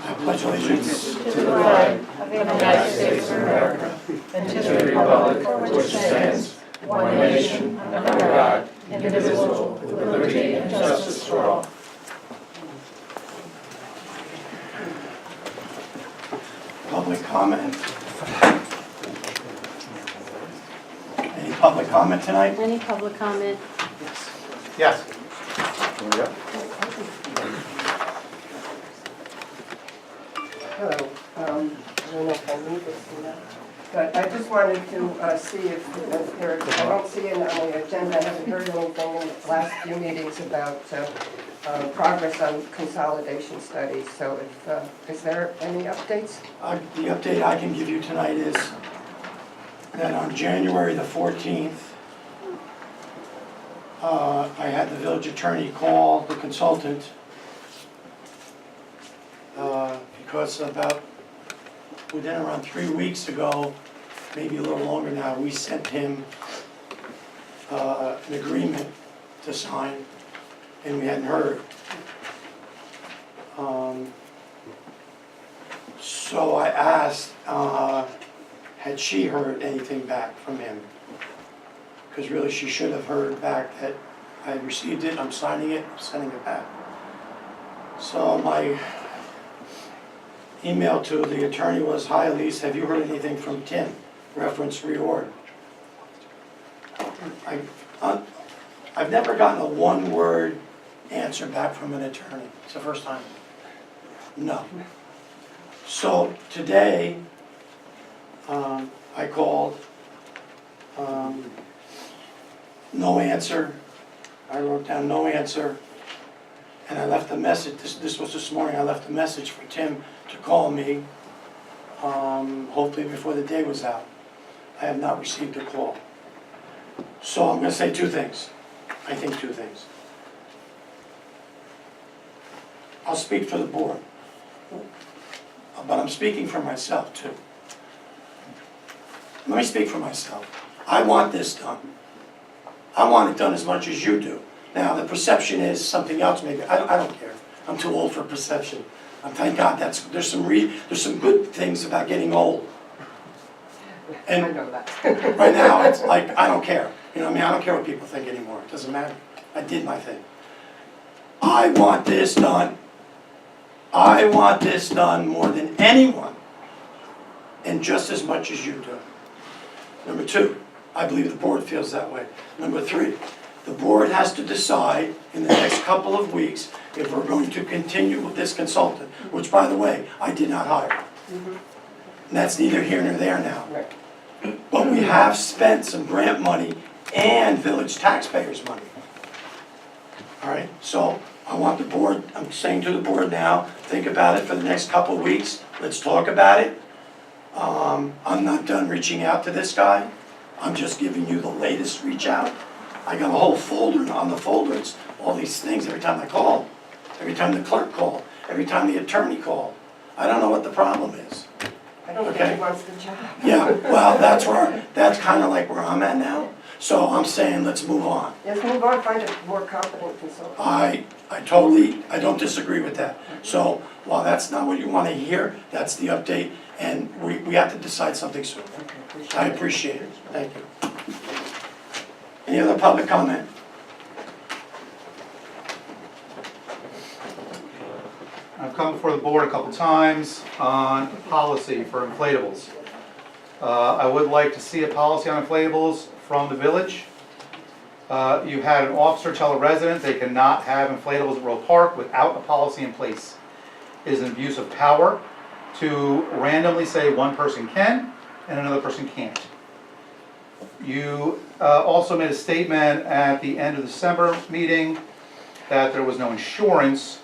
I pledge allegiance to the flag of the United States of America and to the republic for which it stands, one nation, under God, indivisible, with liberty and justice for all. public comment. Any public comment tonight? Any public comment? Yes. Hello. I don't know if I need this or not, but I just wanted to see if there, I don't see it on the agenda, I haven't heard anything in the last few meetings about progress on consolidation studies, so if, is there any updates? The update I can give you tonight is that on January the 14th, I had the village attorney call the consultant because within around 3 weeks ago, maybe a little longer now, we sent him an agreement to sign, and we hadn't heard. So I asked, had she heard anything back from him? Because really she should have heard back that I had received it, I'm signing it, I'm sending it back. So my email to the attorney was, "Hi Elise, have you heard anything from Tim? Reference reorg." I've never gotten a one-word answer back from an attorney. It's the first time. No. So today, I called, no answer. I wrote down no answer, and I left a message. This was this morning. I left a message for Tim to call me, hopefully before the day was out. I have not received a call. So I'm going to say two things. I think two things. I'll speak for the board, but I'm speaking for myself too. Let me speak for myself. I want this done. I want it done as much as you do. Now, the perception is something else maybe. I don't care. I'm too old for perception. Thank God there's some good things about getting old. And I know that. right now, it's like, I don't care. You know what I mean? I don't care what people think anymore. It doesn't matter. I did my thing. I want this done. I want this done more than anyone, and just as much as you do. Number two, I believe the board feels that way. Number three, the board has to decide in the next couple of weeks if we're going to continue with this consultant, which, by the way, I did not hire. And that's neither here nor there now. Right. But we have spent some grant money and village taxpayers' money. All right, so I want the board, I'm saying to the board now, think about it for the next couple of weeks. Let's talk about it. I'm not done reaching out to this guy. I'm just giving you the latest reach out. I got a whole folder, and on the folder it's all these things every time I call, every time the clerk called, every time the attorney called. I don't know what the problem is. I don't Okay. think he wants the job. Yeah, well, that's kind of like where I'm at now. So I'm saying let's move on. Yes, move on, find a more competent consultant. I don't disagree with that. So while that's not what you want to hear, that's the update, and we have to decide something soon. Okay, I appreciate it. Thank you. Any other public comment? I've come before the board a couple times on policy for inflatables. I would like to see a policy on inflatables from the village. You had an officer tell a resident they cannot have inflatables at Royal Park without a policy in place. It is an abuse of power to randomly say one person can and another person can't. You also made a statement at the end of the December meeting that there was no insurance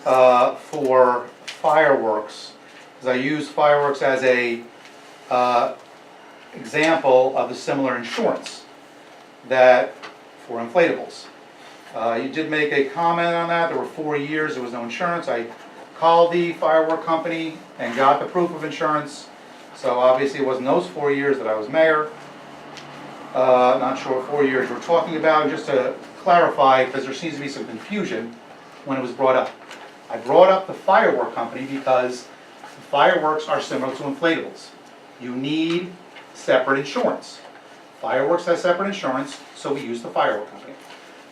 for fireworks, because I use fireworks as a example of the similar insurance that for inflatables. You did make a comment on that. There were 4 years there was no insurance. I called the firework company and got the proof of insurance. So obviously it wasn't those 4 years that I was mayor. Not sure what 4 years we're talking about. Just to clarify, because there seems to be some confusion when it was brought up. I brought up the firework company because fireworks are similar to inflatables. You need separate insurance. Fireworks has separate insurance, so we use the firework company.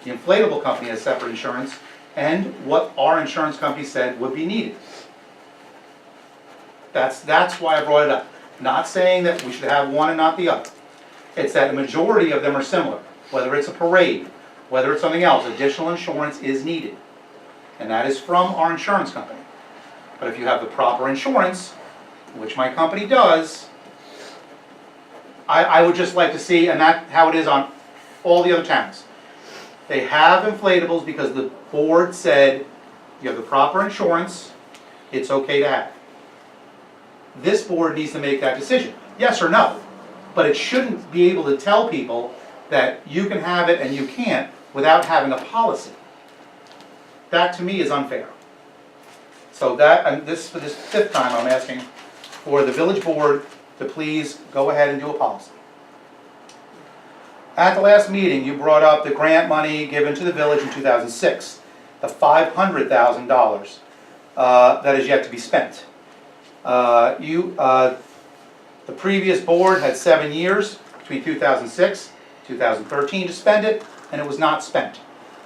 The inflatable company has separate insurance, and what our insurance company said would be needed. That's why I brought it up. Not saying that we should have one and not the other. It's that the majority of them are similar. Whether it's a parade, whether it's something else, additional insurance is needed. And that is from our insurance company. But if you have the proper insurance, which my company does, I would just like to see, and that's how it is on all the other towns. They have inflatables because the board said you have the proper insurance, it's okay to have. This board needs to make that decision, yes or no. But it shouldn't be able to tell people that you can have it and you can't without having a policy. That to me is unfair. So that, and this, for this 5th time, I'm asking for the village board to please go ahead and do a policy. At the last meeting, you brought up the grant money given to the village in 2006, the $500,000 that is yet to be spent. The previous board had 7 years between 2006 and 2013 to spend it, and it was not spent.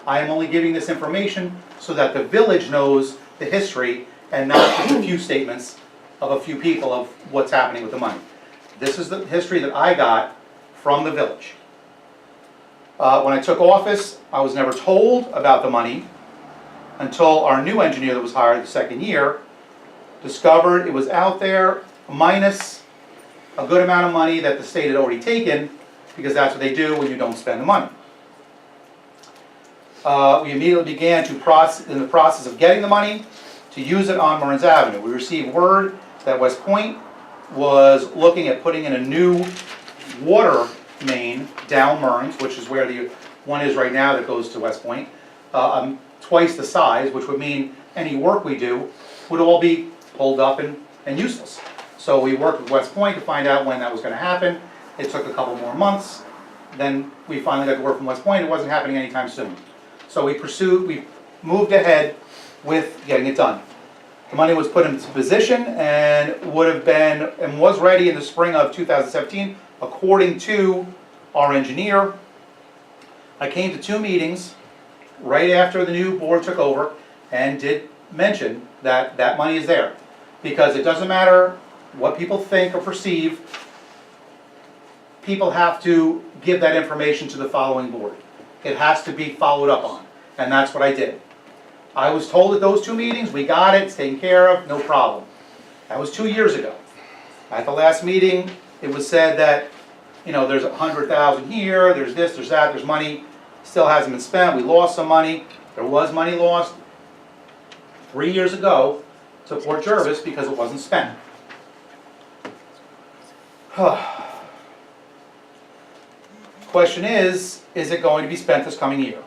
I am only giving this information so that the village knows the history and not just a few statements of a few people of what's happening with the money. This is the history that I got from the village. When I took office, I was never told about the money until our new engineer that was hired the 2nd year discovered it was out there minus a good amount of money that the state had already taken, because that's what they do when you don't spend the money. We immediately began in the process of getting the money to use it on Murns Avenue. We received word that West Point was looking at putting in a new water main down Murns, which is where the one is right now that goes to West Point, twice the size, which would mean any work we do would all be pulled up and useless. So we worked with West Point to find out when that was going to happen. It took a couple more months. Then we finally got the word from West Point. It wasn't happening anytime soon. So we moved ahead with getting it done. The money was put into position and would have been, and was ready in the spring of 2017, according to our engineer. I came to 2 meetings right after the new board took over and did mention that that money is there. Because it doesn't matter what people think or perceive, people have to give that information to the following board. It has to be followed up on, and that's what I did. I was told at those 2 meetings, we got it, it's taken care of, no problem. That was 2 years ago. At the last meeting, it was said that, you know, there's 100,000 here, there's this, there's that, there's money, still hasn't been spent, we lost some money. There was money lost 3 years ago to Port Jervis because it wasn't spent. Question is it going to be spent this coming year?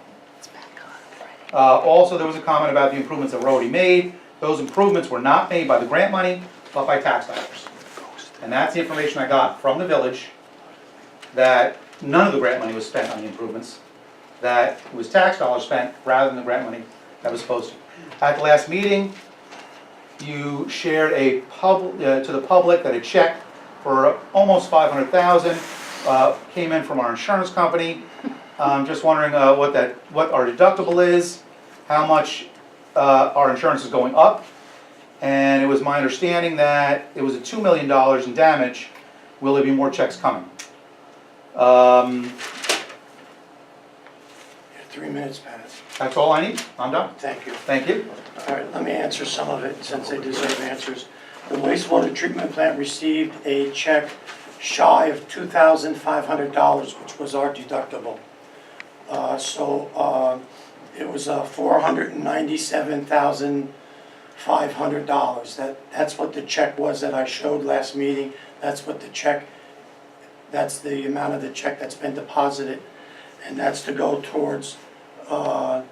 Also, there was a comment about the improvements that were already made. Those improvements were not made by the grant money, but by tax dollars. And that's the information I got from the village, that none of the grant money was spent on the improvements, that it was tax dollars spent rather than the grant money that was supposed to. At the last meeting, you shared to the public that a check for almost $500,000 came in from our insurance company. Just wondering what our deductible is, how much our insurance is going up, and it was my understanding that it was $2 million in damage. Will there be more checks coming? 3 minutes, Pat. That's all I need. I'm done. Thank you. Thank you. All right, let me answer some of it since they deserve answers. The wastewater treatment plant received a check shy of $2,500, which was our deductible. It was $497,500. That's what the check was that I showed last meeting. That's what the check, that's the amount of the check that's been deposited. And that's to go towards the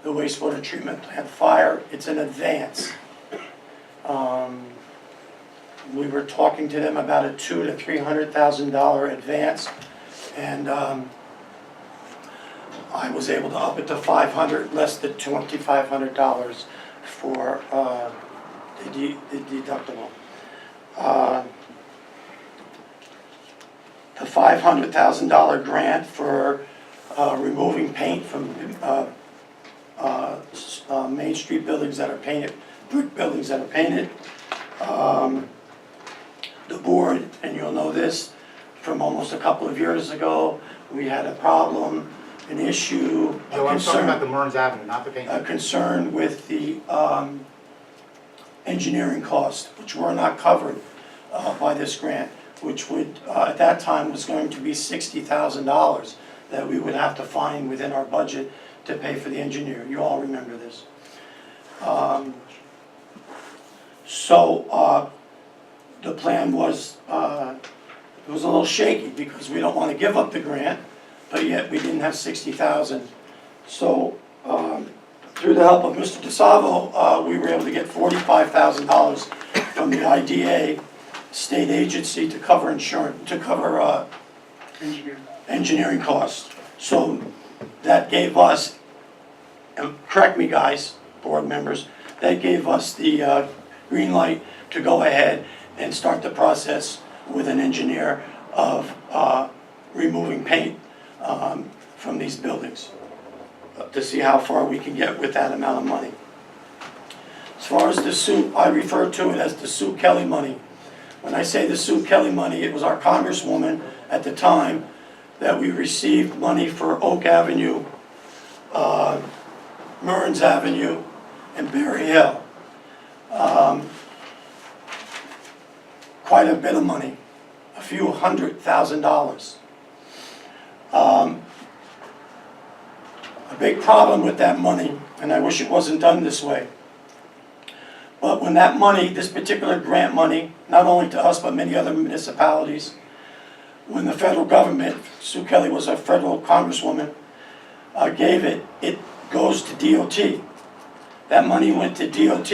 wastewater treatment plant fire. It's an advance. We were talking to them about a $200,000 to $300,000 advance, and I was able to up it to $500, less than $2,500 for the deductible. The $500,000 grant for removing paint from Main Street buildings that are painted, brick buildings that are painted. The board, and you'll know this, from almost a couple of years ago, we had a problem, an issue, a No, I'm talking about concern, the Mearns Avenue, not the paint. a concern with the engineering cost, which were not covered by this grant, which would, at that time, was going to be $60,000 that we would have to find within our budget to pay for the engineer. You all remember this. So the plan was, it was a little shaky because we don't want to give up the grant, but yet we didn't have 60,000. So through the help of Mr. DeSalvo, we were able to get $45,000 from the IDA state agency to cover insurance, to cover engineering costs. So that gave us, and correct me guys, board members, that gave us the green light to go ahead and start the process with an engineer of removing paint from these buildings to see how far we can get with that amount of money. As far as the Sue, I refer to it as the Sue Kelly money. When I say the Sue Kelly money, it was our congresswoman at the time that we received money for Oak Avenue, Mearns Avenue, and Berry Hill. Quite a bit of money, a few $100,000. A big problem with that money, and I wish it wasn't done this way, but when that money, this particular grant money, not only to us but many other municipalities, when the federal government, Sue Kelly was a federal congresswoman, gave it, it goes to DOT. That money went to DOT,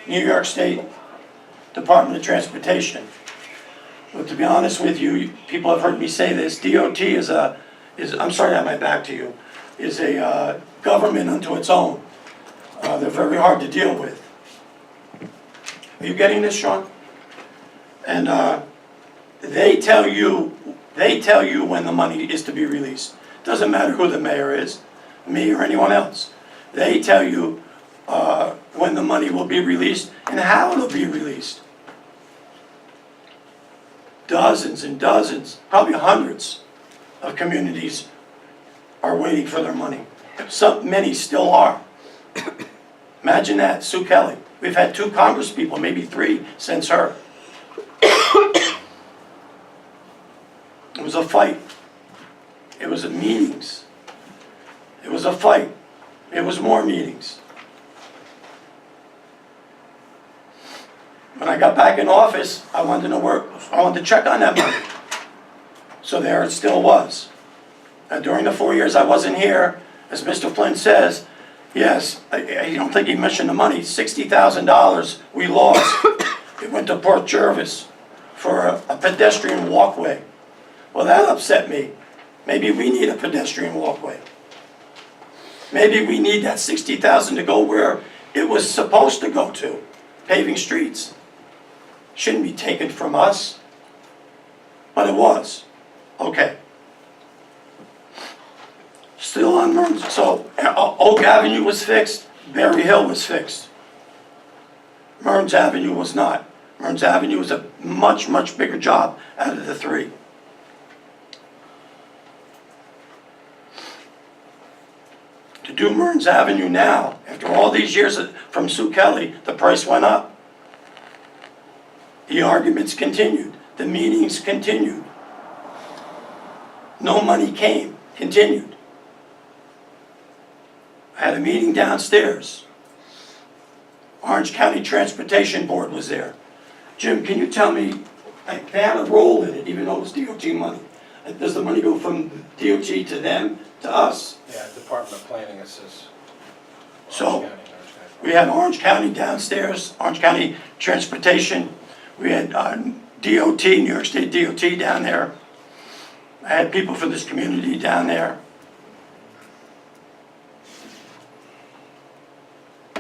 New York State Department of Transportation. But to be honest with you, people have heard me say this, DOT is I'm sorry to have my back to you, is a government unto its own. They're very hard to deal with. Are you getting this, Sean? And they tell you when the money is to be released. Doesn't matter who the mayor is, me or anyone else. They tell you when the money will be released and how it'll be released. Dozens and dozens, probably hundreds of communities are waiting for their money. Many still are. Imagine that, Sue Kelly. We've had 2 congresspeople, maybe 3 since her. It was a fight. It was meetings. It was a fight. It was more meetings. When I got back in office, I wanted to know I wanted to check on that money. So there it still was. And during the 4 years I wasn't here, as Mr. Flynn says, yes, I don't think he mentioned the money, $60,000 we lost. It went to Port Jervis for a pedestrian walkway. Well, that upset me. Maybe we need a pedestrian walkway. Maybe we need that $60,000 to go where it was supposed to go to, paving streets. Shouldn't be taken from us, but it was. Okay. Still on Mearns, so Oak Avenue was fixed, Berry Hill was fixed. Mearns Avenue was not. Mearns Avenue was a much, much bigger job out of the 3. To do Mearns Avenue now, after all these years from Sue Kelly, the price went up. The arguments continued. The meetings continued. No money came, continued. I had a meeting downstairs. Orange County Transportation Board was there. Jim, can you tell me, they had a role in it, even though it was DOT money. Does the money go from DOT to them, to us? Yeah, Department of Planning assists. So, we had Orange County downstairs, Orange County Transportation. We had DOT, New York State DOT down there. I had people from this community down there.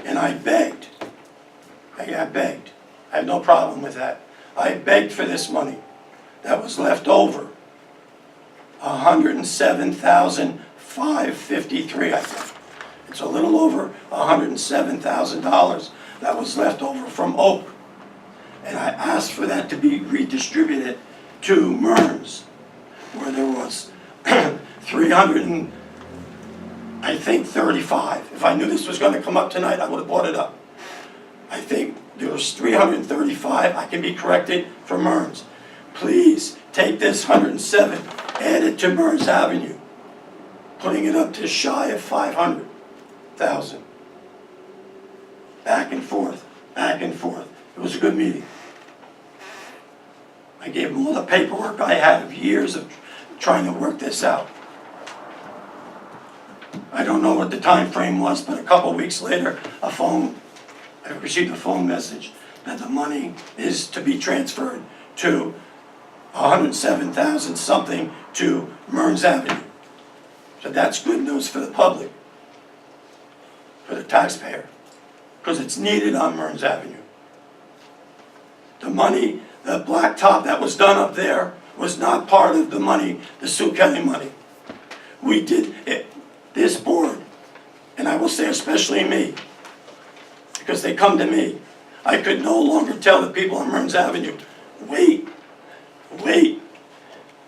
And I begged I begged. I have no problem with that. I begged for this money that was left over. $107,553, I think. It's a little over $107,000 that was left over from Oak. And I asked for that to be redistributed to Mearns, where there was 335. If I knew this was gonna come up tonight, I would have brought it up. I think there was 335, I can be corrected, for Mearns. Please, take this 107, add it to Mearns Avenue, putting it up to shy of 500,000. Back and forth, back and forth. It was a good meeting. I gave them all the paperwork I had of years of trying to work this out. I don't know what the time frame was, but a couple weeks later, I received a phone message that the money is to be transferred to 107,000 something to Mearns Avenue. So that's good news for the public, for the taxpayer, because it's needed on Mearns Avenue. The money, the blacktop that was done up there was not part of the money, the Sue Kelly money. We did it, this board, and I will say especially me, because they come to me. I could no longer tell the people on Mearns Avenue, wait,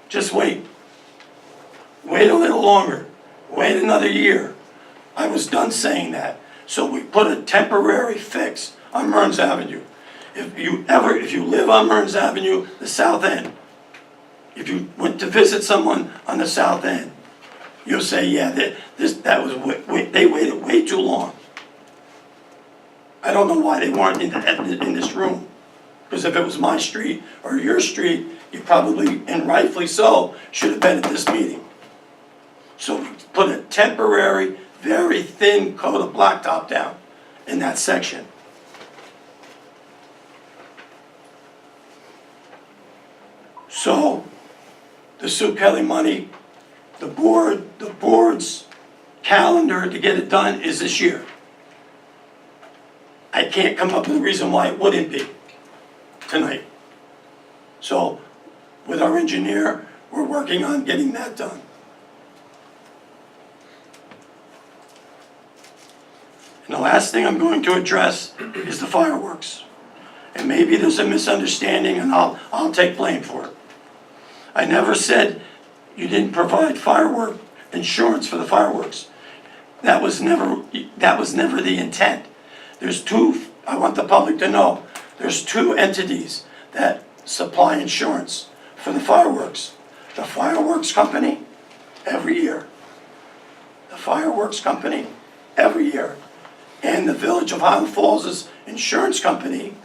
just wait. Wait a little longer, wait another year. I was done saying that. So we put a temporary fix on Mearns Avenue. If you live on Mearns Avenue, the south end, if you went to visit someone on the south end, you'll say, yeah, they waited way too long. I don't know why they weren't in this room. Because if it was my street or your street, you probably, and rightfully so, should have been at this meeting. So we put a temporary, very thin coat of blacktop down in that section. So, the Sue Kelly money, the board's calendar to get it done is this year. I can't come up with a reason why it wouldn't be tonight. So, with our engineer, we're working on getting that done. And the last thing I'm going to address is the fireworks. And maybe there's a misunderstanding and I'll take blame for it. I never said you didn't provide firework insurance for the fireworks. That was never the intent. There's two, I want the public to know, there's two entities that supply insurance for the fireworks. The fireworks company, every year. The fireworks company, every year. And the Village of Highland Falls' insurance company,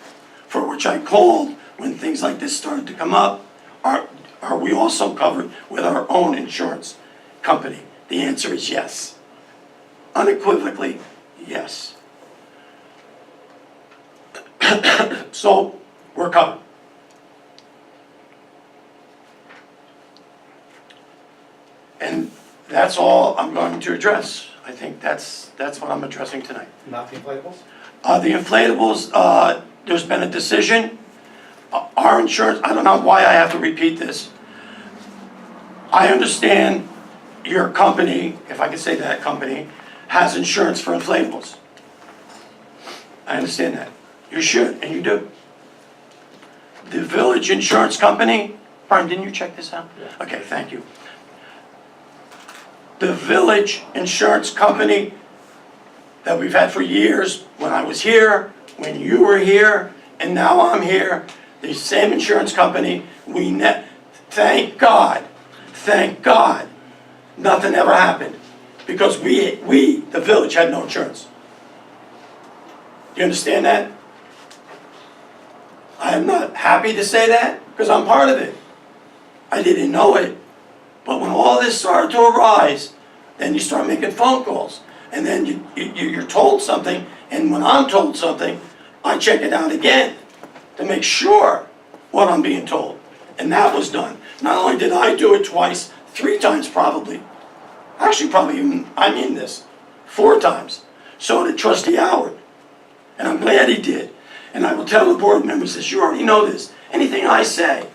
for which I called when things like this started to come up, are we also covered with our own insurance company? The answer is yes. Unequivocally, yes. So, we're covered. And that's all I'm going to address. I think that's what I'm addressing tonight. Not the inflatables? The inflatables, there's been a decision. Our insurance, I don't know why I have to repeat this. I understand your company, if I could say that company, has insurance for inflatables. I understand that. You should, and you do. The Village Insurance Company, Brian, didn't you check this out? Yeah. Okay, thank you. The Village Insurance Company that we've had for years, when I was here, when you were here, and now I'm here, the same insurance company, thank God, nothing ever happened. Because we, the village, had no insurance. Do you understand that? I'm not happy to say that, because I'm part of it. I didn't know it. But when all this started to arise, then you start making phone calls. And then you're told something, and when I'm told something, I check it out again to make sure what I'm being told. And that was done. Not only did I do it twice, 3 times probably. Actually, probably even, I mean this, 4 times. So did Trustee Howard. And I'm glad he did. And I will tell the board members this, you already know this, anything I say,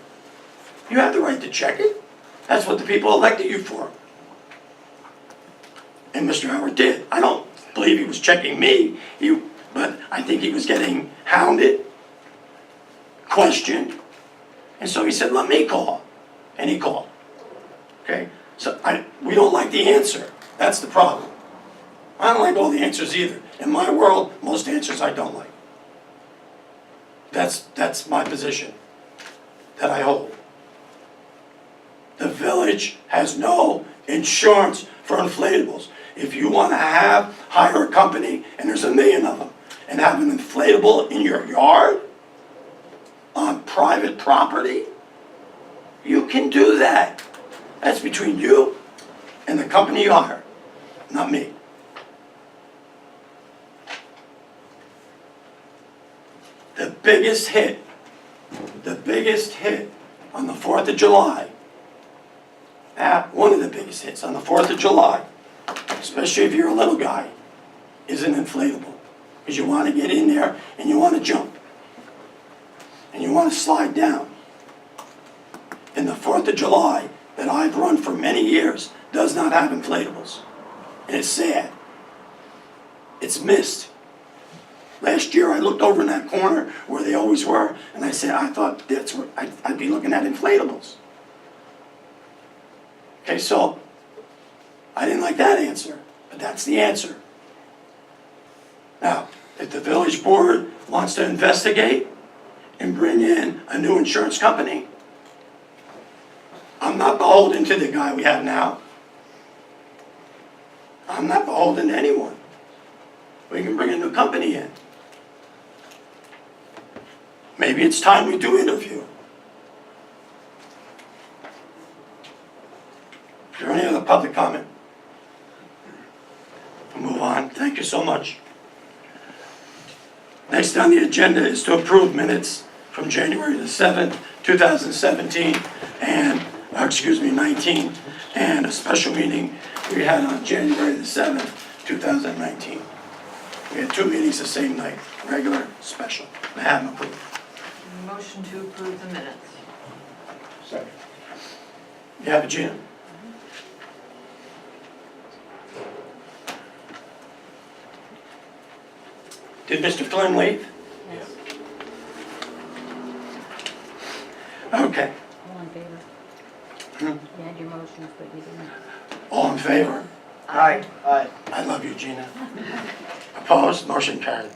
you have the right to check it. That's what the people elected you for. And Mr. Howard did. I don't believe he was checking me, but I think he was getting hounded, questioned. And so he said, let me call. And he called. Okay? So we don't like the answer. That's the problem. I don't like all the answers either. In my world, most answers I don't like. That's my position that I hold. The village has no insurance for inflatables. If you want to hire a company, and there's 1 million of them, and have an inflatable in your yard, on private property, you can do that. That's between you and the company you hire, not me. The biggest hit on the 4th of July, one of the biggest hits on the 4th of July, especially if you're a little guy, is an inflatable. Because you want to get in there and you want to jump. And you want to slide down. And the 4th of July that I've run for many years does not have inflatables. And it's sad. It's missed. Last year I looked over in that corner where they always were, and I said, I thought that's where I'd be looking at inflatables. Okay, so I didn't like that answer, but that's the answer. Now, if the village board wants to investigate and bring in a new insurance company, I'm not beholden to the guy we have now. I'm not beholden to anyone. We can bring a new company in. Maybe it's time we do interview. Is there any other public comment? We'll move on. Thank you so much. Next on the agenda is to approve minutes from January the 7th, 2017, and, 19, and a special meeting we had on January the 7th, 2019. We had 2 meetings the same night, regular, special. I have them approved. Motion to approve the minutes. Second. You have it, Gina? Did Mr. Flynn leave? Yes. Okay. All in favor? You had your motions, but you didn't. All in favor? Aye. I love you, Gina. Opposed? Motion carried.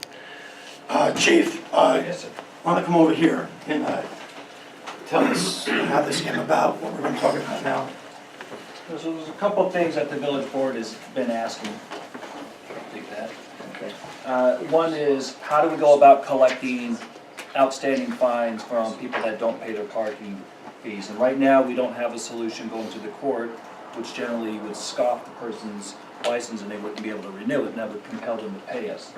Chief, Yes, sir. want to come over here and tell us how this came about, what we're going to talk about now? So there's a couple of things that the village board has been asking. Take that. Okay. One is, how do we go about collecting outstanding fines from people that don't pay their parking fees? And right now, we don't have a solution going to the court, which generally would scoff the person's license and they wouldn't be able to renew it, and that would compel them to pay us.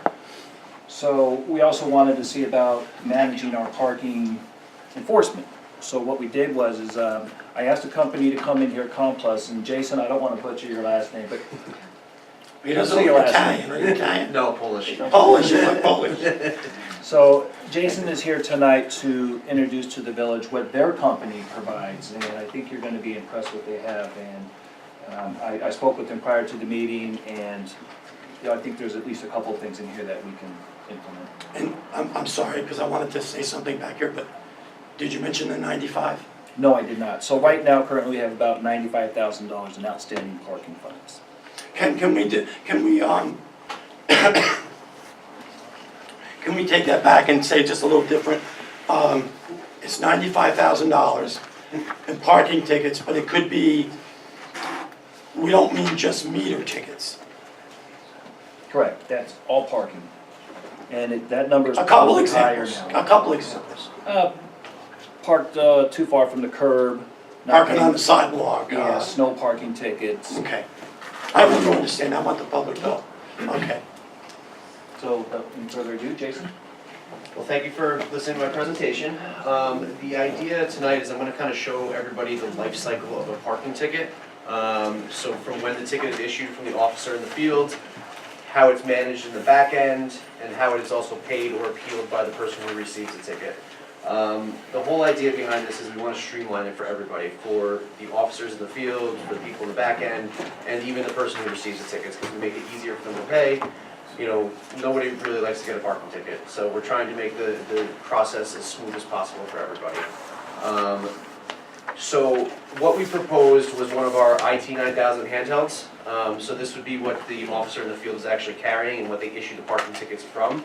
So we also wanted to see about managing our parking enforcement. So what we did was I asked a company to come in here, Complus, and Jason, I don't want to butcher your last name, but He doesn't Say your look last Italian, are you Italian? No, Polish. Polish, you look Polish. so Jason is here tonight to introduce to the village what their company provides, and I think you're going to be impressed what they have. And I spoke with them prior to the meeting, and I think there's at least a couple of things in here that we can implement. And I'm sorry, because I wanted to say something back here, but did you mention the 95? No, I did not. So right now, currently, we have about $95,000 in outstanding parking fines. Can we take that back and say just a little different? It's $95,000 in parking tickets, but it could be, we don't mean just meter tickets. Correct, that's all parking. And that number is A couple probably higher examples, now. a couple examples. Parked too far from the curb. not Parking on paying- the sidewalk. Yeah, snow parking tickets. Okay. I want to understand, I want the public to know. Okay. So, without any further ado, Jason? Well, thank you for listening to my presentation. The idea tonight is I'm going to kind of show everybody the life cycle of a parking ticket. So from when the ticket is issued from the officer in the field, how it's managed in the back end, and how it is also paid or appealed by the person who receives the ticket. The whole idea behind this is we want to streamline it for everybody, for the officers in the field, for the people in the back end, and even the person who receives the tickets, because we make it easier for them to pay. You know, nobody really likes to get a parking ticket, so we're trying to make the process as smooth as possible for everybody. So what we proposed was one of our IT 9000 handhelds. So this would be what the officer in the field is actually carrying and what they issue the parking tickets from.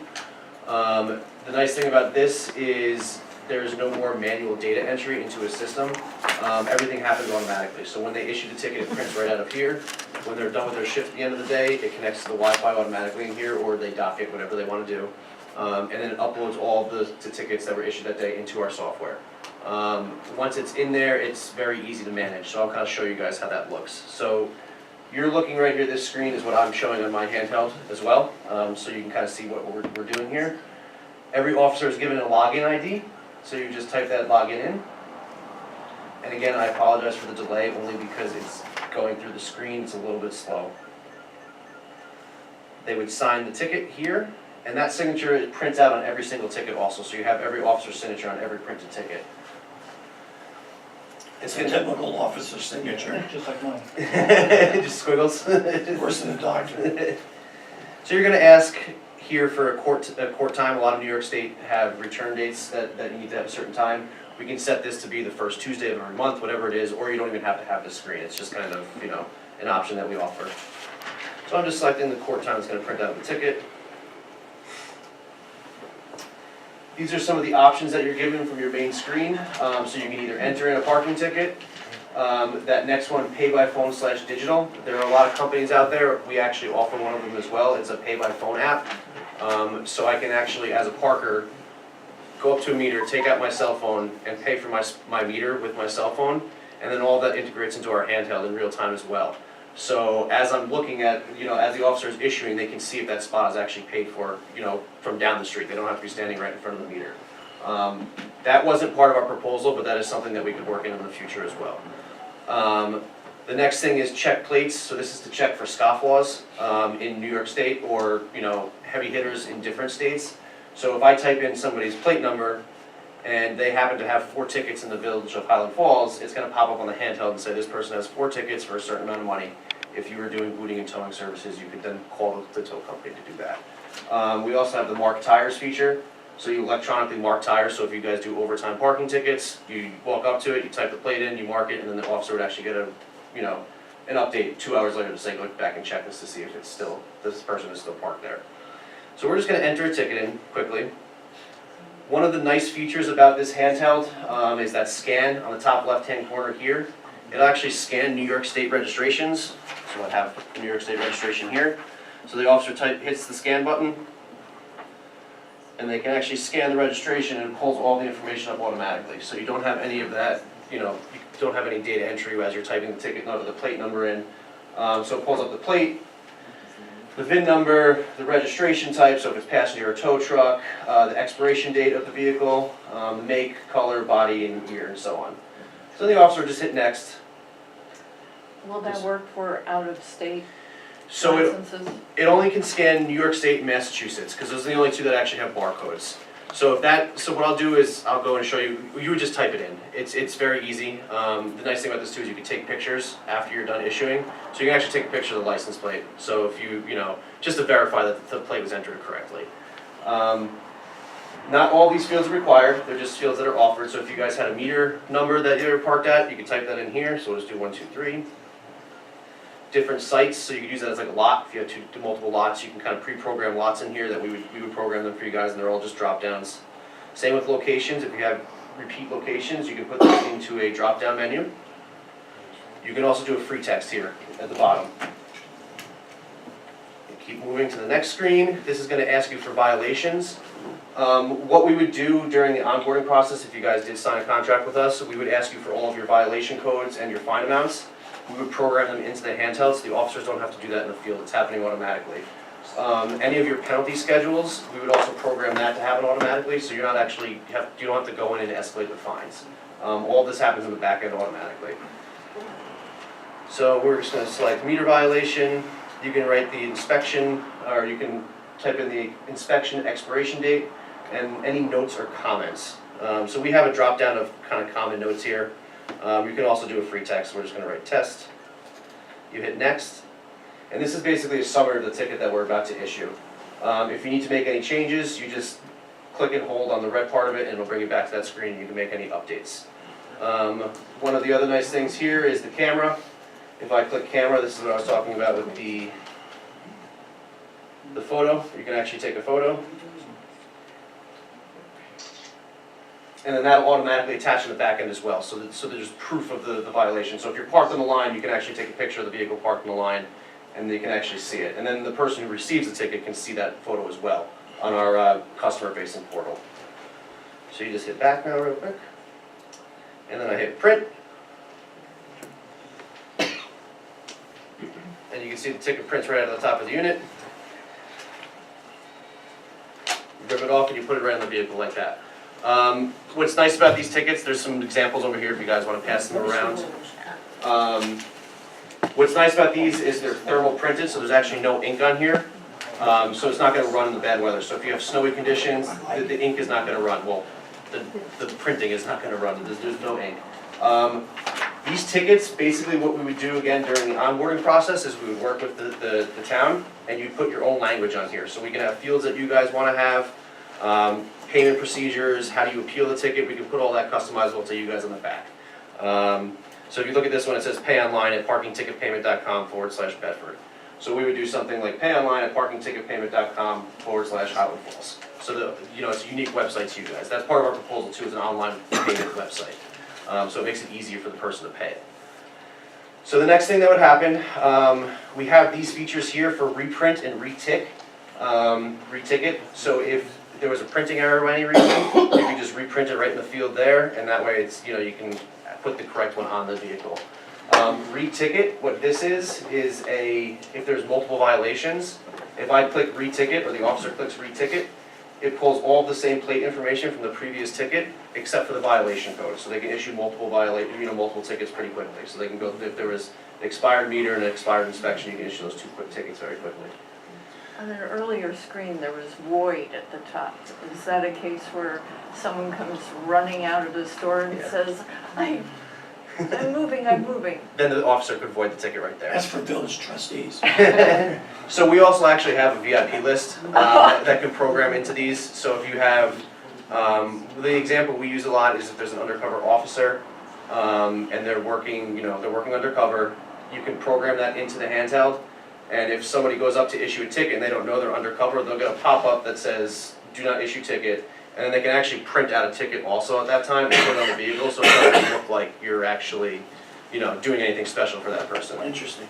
The nice thing about this is there's no more manual data entry into a system. Everything happens automatically. So when they issue the ticket, it prints right out of here. When they're done with their shift at the end of the day, it connects to the Wi-Fi automatically in here, or they dock it, whatever they want to do. And then it uploads all the tickets that were issued that day into our software. Once it's in there, it's very easy to manage. So I'll kind of show you guys how that looks. So you're looking right here, this screen is what I'm showing on my handheld as well. So you can kind of see what we're doing here. Every officer is given a login ID, so you just type that login in. And again, I apologize for the delay, only because it's going through the screen, it's a little bit slow. They would sign the ticket here, and that signature prints out on every single ticket also, so you have every officer's signature on every printed ticket. It's a typical officer signature, Just like mine. Just squiggles. worse than a doctor. So you're gonna ask here for a court time. A lot of New York State have return dates that you need to have a certain time. We can set this to be the first Tuesday of every month, whatever it is, or you don't even have to have the screen. It's just kind of, you know, an option that we offer. So I'm just selecting the court time that's gonna print out the ticket. These are some of the options that you're given from your main screen. So you can either enter in a parking ticket. That next one, pay by phone / digital. There are a lot of companies out there. We actually offer one of them as well. It's a pay by phone app. So I can actually, as a parker, go up to a meter, take out my cell phone, and pay for my meter with my cell phone. And then all that integrates into our handheld in real time as well. So as I'm looking at, you know, as the officer is issuing, they can see if that spot is actually paid for, you know, from down the street. They don't have to be standing right in front of the meter. That wasn't part of our proposal, but that is something that we could work in the future as well. The next thing is check plates. So this is to check for scofflaws in New York State, or, you know, heavy hitters in different states. So if I type in somebody's plate number and they happen to have 4 tickets in the village of Highland Falls, it's going to pop up on the handheld and say this person has 4 tickets for a certain amount of money. If you were doing booting and towing services, you could then call the tow company to do that. We also have the mark tires feature. So you electronically mark tires, so if you guys do overtime parking tickets, you walk up to it, you type the plate in, you mark it, and then the officer would actually get a, you know, an update 2 hours later to say, go back and check this to see if it's still, this person is still parked there. So we're just gonna enter a ticket in quickly. One of the nice features about this handheld is that scan on the top left-hand corner here. It'll actually scan New York State registrations. So I have the New York State registration here. So the officer hits the scan button, and they can actually scan the registration, and it pulls all the information up automatically. So you don't have any of that, you know, you don't have any data entry as you're typing the ticket number, the plate number in. So it pulls up the plate, the VIN number, the registration type, so if it's passenger or tow truck, the expiration date of the vehicle, the make, color, body, and year, and so on. So the officer just hit next. Will that work for out-of-state So licenses? it only can scan New York State and Massachusetts, because those are the only 2 that actually have barcodes. So so what I'll do is I'll go and show you. You would just type it in. It's very easy. The nice thing about this too is you can take pictures after you're done issuing. So you can actually take a picture of the license plate. So if you know, just to verify that the plate was entered correctly. Not all these fields are required. They're just fields that are offered. So if you guys had a meter number that you're parked at, you can type that in here. So we'll just do 1, 2, 3. Different sites, so you could use that as like a lot. If you have multiple lots, you can kind of pre-program lots in here that we would program them for you guys, and they're all just drop downs. Same with locations. If you have repeat locations, you can put those into a drop down menu. You can also do a free text here at the bottom. Keep moving to the next screen. This is going to ask you for violations. What we would do during the onboarding process, if you guys did sign a contract with us, we would ask you for all of your violation codes and your fine amounts. We would program them into the handheld, so the officers don't have to do that in the field. It's happening automatically. Any of your penalty schedules, we would also program that to happen automatically, so you're not actually, you don't have to go in and escalate the fines. All this happens in the back end automatically. So we're just going to select meter violation. You can write the inspection, or you can type in the inspection expiration date and any notes or comments. So we have a drop down of kind of common notes here. You can also do a free text. We're just going to write test. You hit next. And this is basically a summary of the ticket that we're about to issue. If you need to make any changes, you just click and hold on the red part of it and it'll bring you back to that screen and you can make any updates. One of the other nice things here is the camera. If I click camera, this is what I was talking about with the photo. You can actually take a photo. And then that'll automatically attach in the back end as well, so there's proof of the violation. So if you're parked on the line, you can actually take a picture of the vehicle parked on the line, and you can actually see it. And then the person who receives the ticket can see that photo as well on our customer-facing portal. So you just hit back now real quick, and then I hit print. And you can see the ticket prints right out of the top of the unit. You rip it off and you put it right on the vehicle like that. What's nice about these tickets, there's some examples over here if you guys want to pass them around. What's nice about these is they're thermal printed, so there's actually no ink on here. So it's not going to run in the bad weather. So if you have snowy conditions, the ink is not going to run. Well, the printing is not going to run. There's no ink. These tickets, basically what we would do again during the onboarding process is we would work with the town and you'd put your own language on here. So we can have fields that you guys want to have, payment procedures, how do you appeal the ticket, we can put all that customizable to you guys on the back. So if you look at this one, it says pay online at parkingticketpayment.com/Bedford. So we would do something like pay online at parkingticketpayment.com/Highland Falls. So it's a unique website to you guys. That's part of our proposal too, is an online payment website. So it makes it easier for the person to pay it. So the next thing that would happen, we have these features here for reprint and reticket. So if there was a printing error for any reason, you can just reprint it right in the field there, and that way it's you can put the correct one on the vehicle. Reticket, what this is if there's multiple violations, if I click reticket or the officer clicks reticket, it pulls all the same plate information from the previous ticket except for the violation code, so they can issue multiple tickets pretty quickly. So they can go, if there was expired meter and an expired inspection, you can issue those 2 quick tickets very quickly. On an earlier screen, there was void at the top. Is that a case where someone comes running out of the store and says, I'm moving? Then the officer could void the ticket right there. That's for village trustees. So we also actually have a VIP list that can program into these. So if you have, the example we use a lot is if there's an undercover officer and they're working undercover, you can program that into the handheld. And if somebody goes up to issue a ticket and they don't know they're undercover, they'll get a pop-up that says, do not issue ticket. And then they can actually print out a ticket also at that time and put it on the vehicle, so it doesn't look like you're actually, doing anything special for that person. Interesting.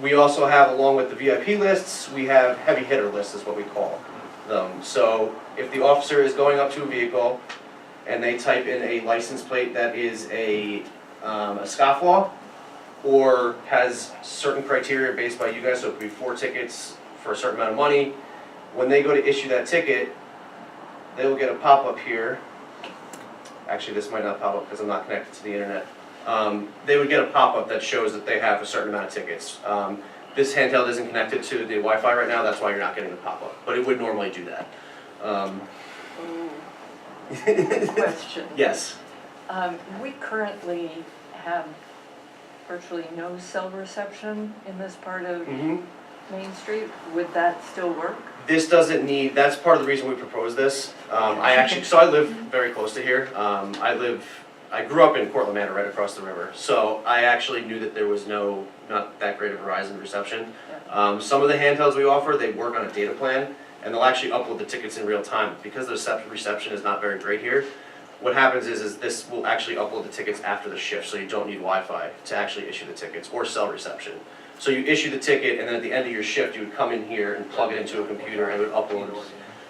We also have, along with the VIP lists, we have heavy hitter lists is what we call them. So if the officer is going up to a vehicle and they type in a license plate that is a scofflaw, or has certain criteria based by you guys, so it could be 4 tickets for a certain amount of money. When they go to issue that ticket, they will get a pop-up here. Actually, this might not pop up because I'm not connected to the internet. They would get a pop-up that shows that they have a certain amount of tickets. This handheld isn't connected to the Wi-Fi right now, that's why you're not getting the pop-up, but it would normally do that. Question. Yes. We currently have virtually no cell reception in this part of Main Street. Would that still work? This doesn't need, that's part of the reason we proposed this. So I live very close to here. I grew up in Cortland Manor right across the river. So I actually knew that there was not that great of Verizon reception. Some of the handhelds we offer, they work on a data plan and they'll actually upload the tickets in real time. Because the reception is not very great here, what happens is this will actually upload the tickets after the shift, so you don't need Wi-Fi to actually issue the tickets or cell reception. So you issue the ticket, and then at the end of your shift, you would come in here and plug it into a computer and it would upload it.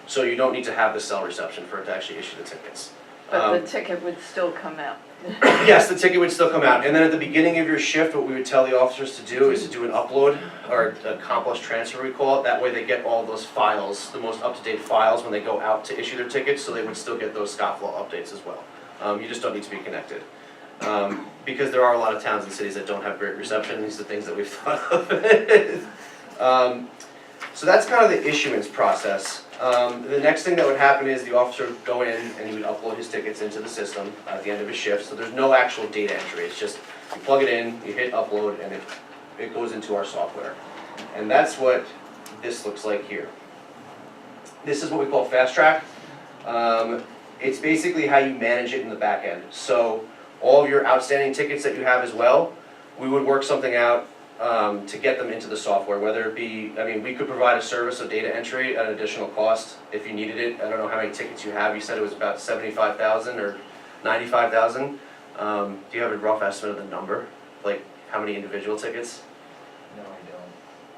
So you don't need to have the cell reception for it to actually issue the tickets. But the ticket would still come out. Yes, the ticket would still come out. And then at the beginning of your shift, what we would tell the officers to do is to do an upload, or a accomplish transfer we call it. That way they get all those files, the most up-to-date files when they go out to issue their tickets, so they would still get those scofflaw updates as well. You just don't need to be connected. Because there are a lot of towns and cities that don't have great reception, these are the things that we've thought of. So that's kind of the issuance process. The next thing that would happen is the officer would go in and he would upload his tickets into the system at the end of his shift. So there's no actual data entry, it's just you plug it in, you hit upload, and it goes into our software. And that's what this looks like here. This is what we call Fast Track. It's basically how you manage it in the back end. So all of your outstanding tickets that you have as well, we would work something out to get them into the software, whether it be, I mean, we could provide a service of data entry at an additional cost if you needed it. I don't know how many tickets you have. You said it was about 75,000 or 95,000. Do you have a rough estimate of the number? Like how many individual tickets? No,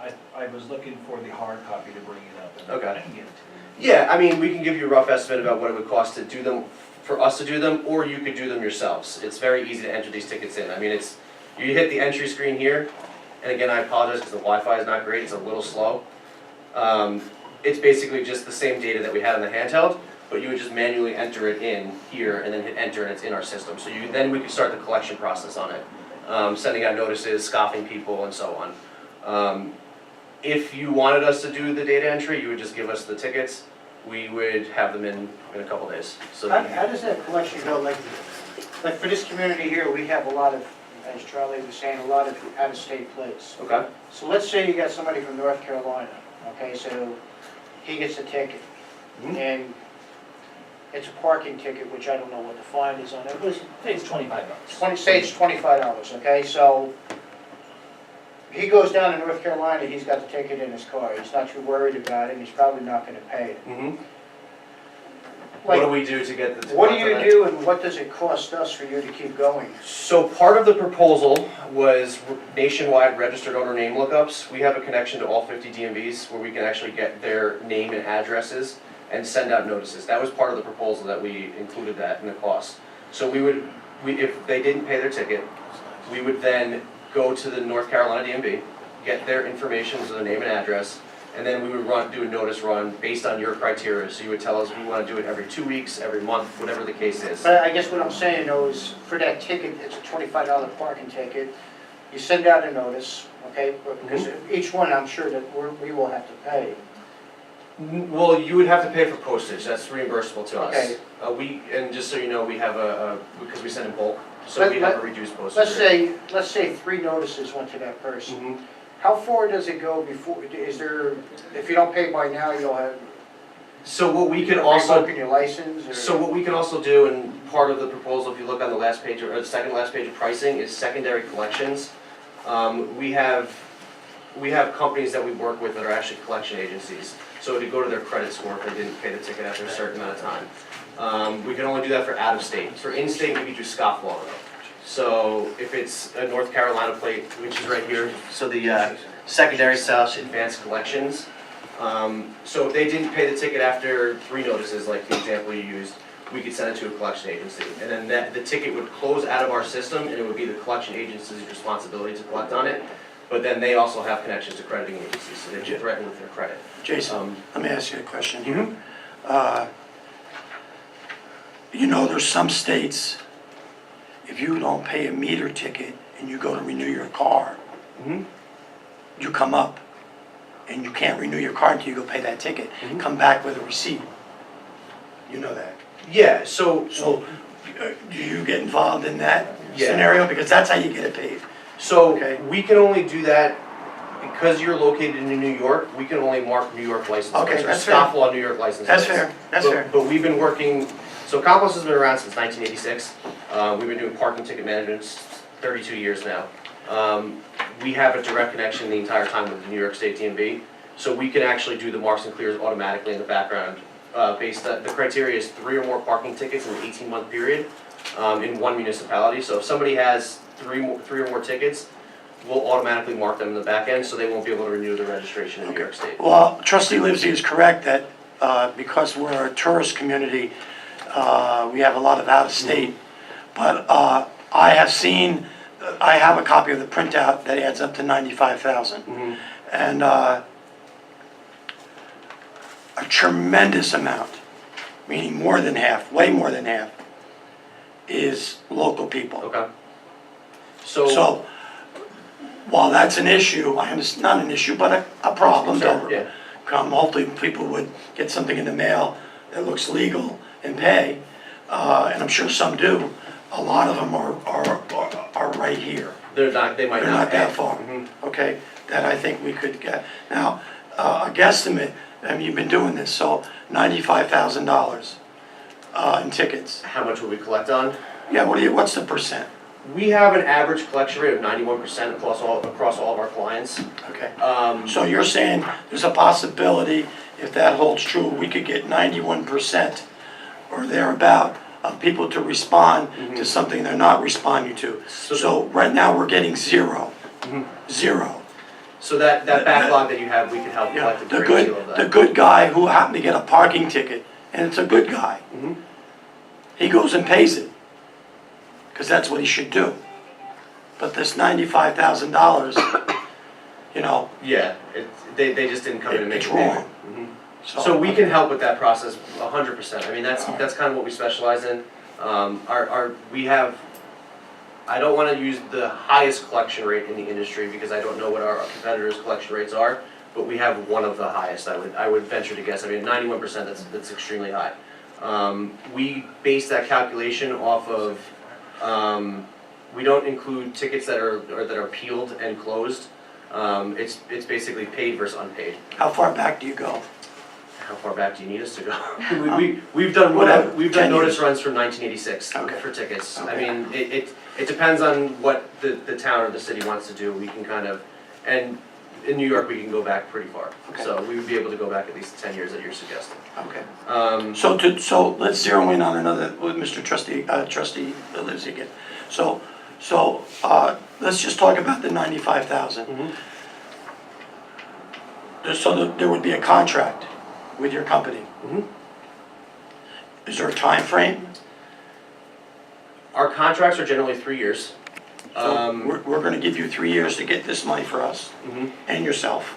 I don't. I was looking for the hard copy to bring it up. And Okay. I can get it to you. Yeah, I mean, we can give you a rough estimate about what it would cost to do them, for us to do them, or you could do them yourselves. It's very easy to enter these tickets in. I mean, it's, you hit the entry screen here, and again, I apologize because the Wi-Fi is not great, it's a little slow. It's basically just the same data that we had on the handheld, but you would just manually enter it in here and then hit enter and it's in our system. So then we could start the collection process on it, sending out notices, scoffing people, and so on. If you wanted us to do the data entry, you would just give us the tickets. We would have them in a couple days. So How does that collection go? Like for this community here, we have a lot of, as Charlie was saying, a lot of out-of-state plates. okay. So let's say you got somebody from North Carolina, okay, so he gets a ticket, Mhm. and it's a parking ticket, which I don't know what the fine is on it. It was It's $25. say it's $25, okay, so he goes down to North Carolina, he's got the ticket in his car, he's not too worried about it, and he's probably not gonna pay it. Mm-hmm. What do Like, we do to get the? what do you do, and what does it cost us for you to keep going? So part of the proposal was nationwide registered owner name lookups. We have a connection to all 50 DMVs where we can actually get their name and addresses and send out notices. That was part of the proposal that we included that in the cost. So if they didn't pay their ticket, we would then go to the North Carolina DMV, get their information, so their name and address, and then we would do a notice run based on your criteria. So you would tell us we want to do it every 2 weeks, every month, whatever the case is. But I guess what I'm saying though is, for that ticket, it's a $25 parking ticket, you send out a notice, okay, because each one, I'm sure that we will have to pay. Well, you would have to pay for postage, that's reimbursable to us. Okay. And just so you know, we have because we send in bulk, so we have a reduced postage. Let's say 3 notices went to that person. Mhm. How far does it go before, is there, if you don't pay by now, you'll have, So what we could also, revoking your license, or? so what we can also do, and part of the proposal, if you look on the last page, or the second last page of pricing, is secondary collections. We have companies that we work with that are actually collection agencies. So to go to their credit score if they didn't pay the ticket after a certain amount of time. We can only do that for out of state. For in state, we could do scofflaw. So if it's a North Carolina plate, which is right here, so the secondary slash advanced collections. So if they didn't pay the ticket after 3 notices, like the example you used, we could send it to a collection agency. And then the ticket would close out of our system and it would be the collection agency's responsibility to collect on it. But then they also have connections to crediting agencies, so they get threatened with their credit. Jason, let me ask you a question here. You know, there's some states, if you don't pay a meter ticket and you go to renew your car, Mhm. you come up and you can't renew your car until you go pay that ticket. Mhm. Come back with a receipt. You know that. Yeah, so So, do you get involved in that Yeah. scenario? Because that's how you get it paid. So Okay. we can only do that because you're located in New York. We can only mark New York license Okay, plates or that's fair. scofflaw New York license That's plates. fair, that's But- fair. But we've been working. So Compost has been around since 1986. We've been doing parking ticket management 32 years now. We have a direct connection the entire time with the New York State DMV, so we can actually do the marks and clears automatically in the background. The criteria is 3 or more parking tickets in an 18-month period in one municipality. So if somebody has 3 or more tickets, we'll automatically mark them in the back end, so they won't be able to renew their registration in New York State. Well, trustee Livesey is correct that because we're a tourist community, we have a lot of out-of-state. But I have a copy of the printout that adds up to 95,000. Mhm. And a tremendous amount, meaning more than half, way more than half, is local people. Okay. So, while that's an issue, I understand, not an issue, but a problem, Sure, yeah. hopefully people would get something in the mail that looks legal and pay, and I'm sure some do. A lot of them are right here. They're not, they might They're not not that pay. far, Mhm. okay, that I think we could get. Now, a guesstimate, I mean, you've been doing this, so $95,000 in tickets. How much would we collect on? Yeah, what's the percent? We have an average collection rate of 91% across all of our clients. Okay. Um, So you're saying there's a possibility, if that holds true, we could get 91% or thereabout of people to respond to something they're not responding to. So right now, we're getting zero. Zero. So that backlog that you have, we can help Yeah, collect a the great deal of good, that. the good guy who happened to get a parking ticket, and it's a good guy. Mhm. He goes and pays it, because that's what he should do. But this $95,000, you know, Yeah, they just didn't come in and make it's a payment. wrong. Mhm. So we can help with that process 100%. I mean, that's kind of what we specialize in. We have, I don't want to use the highest collection rate in the industry because I don't know what our competitors' collection rates are, but we have one of the highest, I would venture to guess. I mean, 91%, that's extremely high. We base that calculation off of, we don't include tickets that are peeled and closed. It's basically paid versus unpaid. How far back do you go? How far back do you need us to go? We've done Whatever, we've 10 done notice years. runs from 1986 Okay. for tickets. I Okay. mean, it depends on what the town or the city wants to do. We can kind of, and in New York, we can go back pretty far. Okay. So we would be able to go back at least 10 years that you're suggesting. Okay. So let's zero in on another, with Mr. Trustee Livesey again. So, let's just talk about the 95,000. Mhm. So there would be a contract with your company. Mhm. Is there a time frame? Our contracts are generally 3 years. So we're gonna give you 3 years to get this money for us Mhm. and yourself.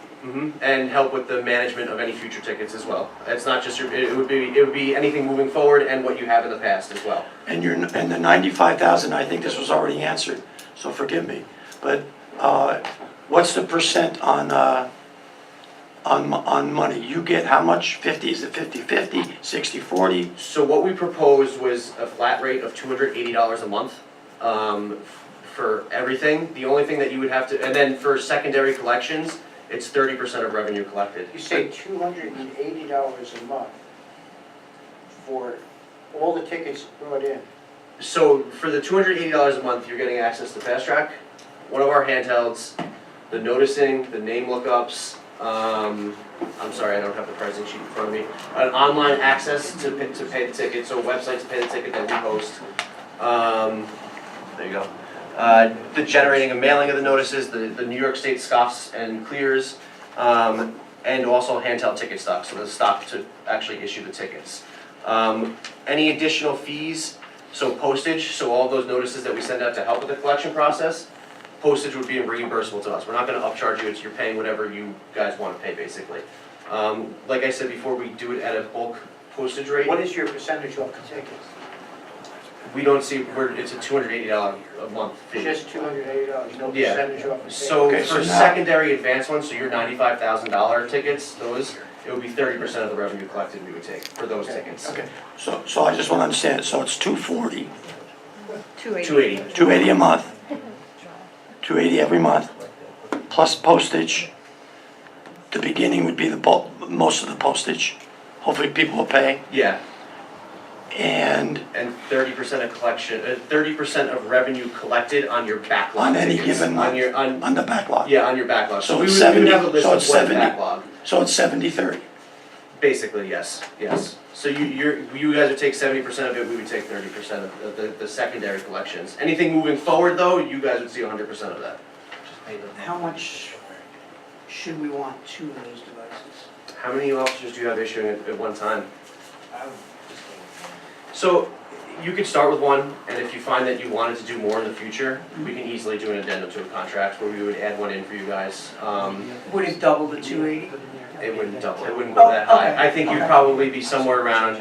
And help with the management of any future tickets as well. It's not just it would be anything moving forward and what you have in the past as well. And the 95,000, I think this was already answered, so forgive me. But, what's the percent on money? You get how much? 50, is it 50/50, 60/40? So what we proposed was a flat rate of $280 a month for everything. The only thing that you would have to, and then for secondary collections, it's 30% of revenue collected. You say $280 a month for all the tickets brought in. So for the $280 a month, you're getting access to Fast Track, one of our handhelds, the noticing, the name lookups, I'm sorry, I don't have the pricing sheet in front of me, an online access to pay the ticket, so a website to pay the ticket that we host. There you go. The generating and mailing of the notices, the New York State scoffs and clears, and also handheld ticket stock, so the stock to actually issue the tickets. Any additional fees, so postage, so all those notices that we send out to help with the collection process, postage would be reimbursable to us. We're not gonna upcharge you, you're paying whatever you guys wanna pay, basically. Like I said before, we do it at a bulk postage rate. What is your percentage off the tickets? We don't see, it's a $280 a month fee. Just $280, no Yeah. percentage off the tickets? So Okay, for so now- secondary advance ones, so your $95,000 tickets, those, it would be 30% of the revenue collected we would take for those tickets. Okay, so I just wanna understand it, so it's 240, 280. 280 a month, 280 every month, plus postage. The beginning would be the bulk, most of the postage, hopefully people will pay, Yeah, and and 30% of collection, 30% of revenue collected on your backlog on any tickets. given On your, month, on the backlog. yeah, on your backlog. So we it's would, we would 70, have a list so of it's what's 70. backlog. So it's 70/30. Basically, yes, yes. So you guys would take 70% of it, we would take 30% of the secondary collections. Anything moving forward though, you guys would see 100% of that. How much should we want two of those devices? How many officers do you have issuing at one time? So you could start with one, and if you find that you wanted to do more in the future, we can easily do an addendum to a contract where we would add one in for you guys. Would it double the 280? It wouldn't double, it wouldn't go that high. I think you'd probably be somewhere around,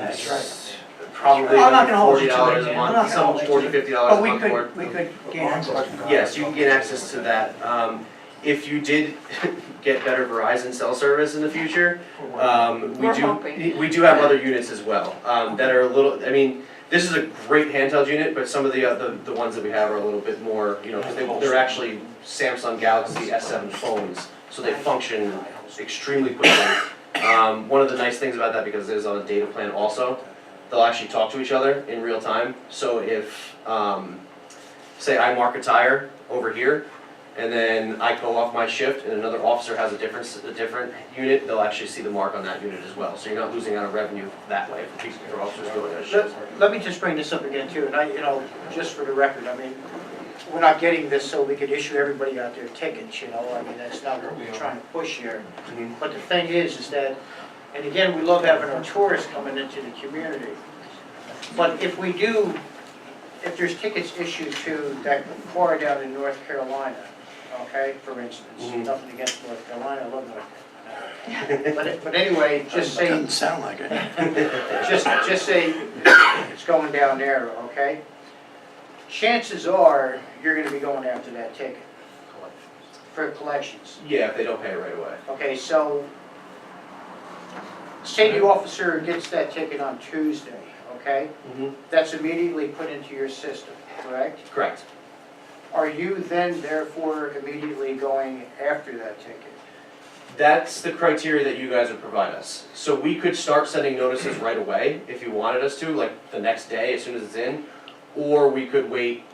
probably I'm not gonna hold you to it, $40 a Dan. I'm month, not gonna some hold you to it. $40, $50 a But month more. we could gain access. Yes, you can get access to that. If you did get better Verizon cell service in the future, We're hoping. we do have other units as well, that are a little, I mean, this is a great handheld unit, but some of the ones that we have are a little bit more, you know, because they're actually Samsung Galaxy S7 phones, so they function extremely quickly. One of the nice things about that, because it is on a data plan also, they'll actually talk to each other in real time. So if, say I mark a tire over here, and then I go off my shift and another officer has a different unit, they'll actually see the mark on that unit as well. So you're not losing out on revenue that way for people, for officers doing that shift. Let me just bring this up again too, and just for the record, I mean, we're not getting this so we could issue everybody out their tickets, I mean, that's not what we're trying to push here. Mhm. But the thing is that, and again, we love having our tourists coming into the community. But if there's tickets issued to that car down in North Carolina, okay, for instance, Mhm. nothing against North Carolina, I love North Carolina. But anyway, just say, Doesn't sound like it. just say it's going down there, okay? Chances are, you're gonna be going after that ticket for collections. Yeah, if they don't pay it right away. Okay, so, say the officer gets that ticket on Tuesday, okay? That's immediately put into your system, correct? Correct. Are you then therefore immediately going after that ticket? That's the criteria that you guys would provide us. So we could start sending notices right away if you wanted us to, like the next day as soon as it's in. Or we could wait,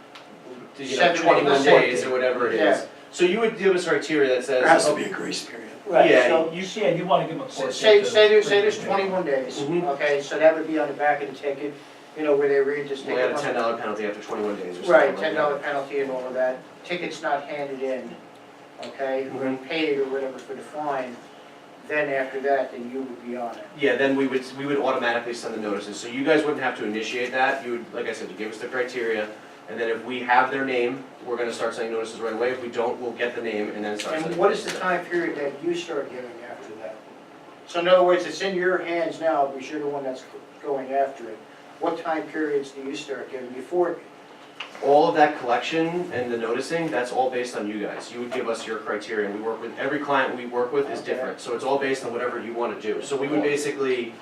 21 let's say- days or whatever it Yeah. is. So you would give us criteria that There has says, to be a grace period. Yeah, So, You wanna give them a court say date. there's 21 days, Mhm. okay, so that would be on the back of the ticket, where they read this we ticket. had a $10 penalty after 21 days or something. Right, like $10 that. penalty and all of that. Ticket's not handed in, okay, or Mhm. paid or whatever for the fine. Then after that, then you would be on it. Yeah, then we would automatically send the notices. So you guys wouldn't have to initiate that. You would, like I said, you give us the criteria. And then if we have their name, we're gonna start sending notices right away. If we don't, we'll get the name and then start And sending. what is the notices. time period that you start giving after that? So in other words, it's in your hands now, because you're the one that's going after it. What time periods do you start giving before? All of that collection and the noticing, that's all based on you guys. You would give us your criteria, and we work with, every client we work with is Okay. different, so it's all based on whatever you wanna do. So we would basically,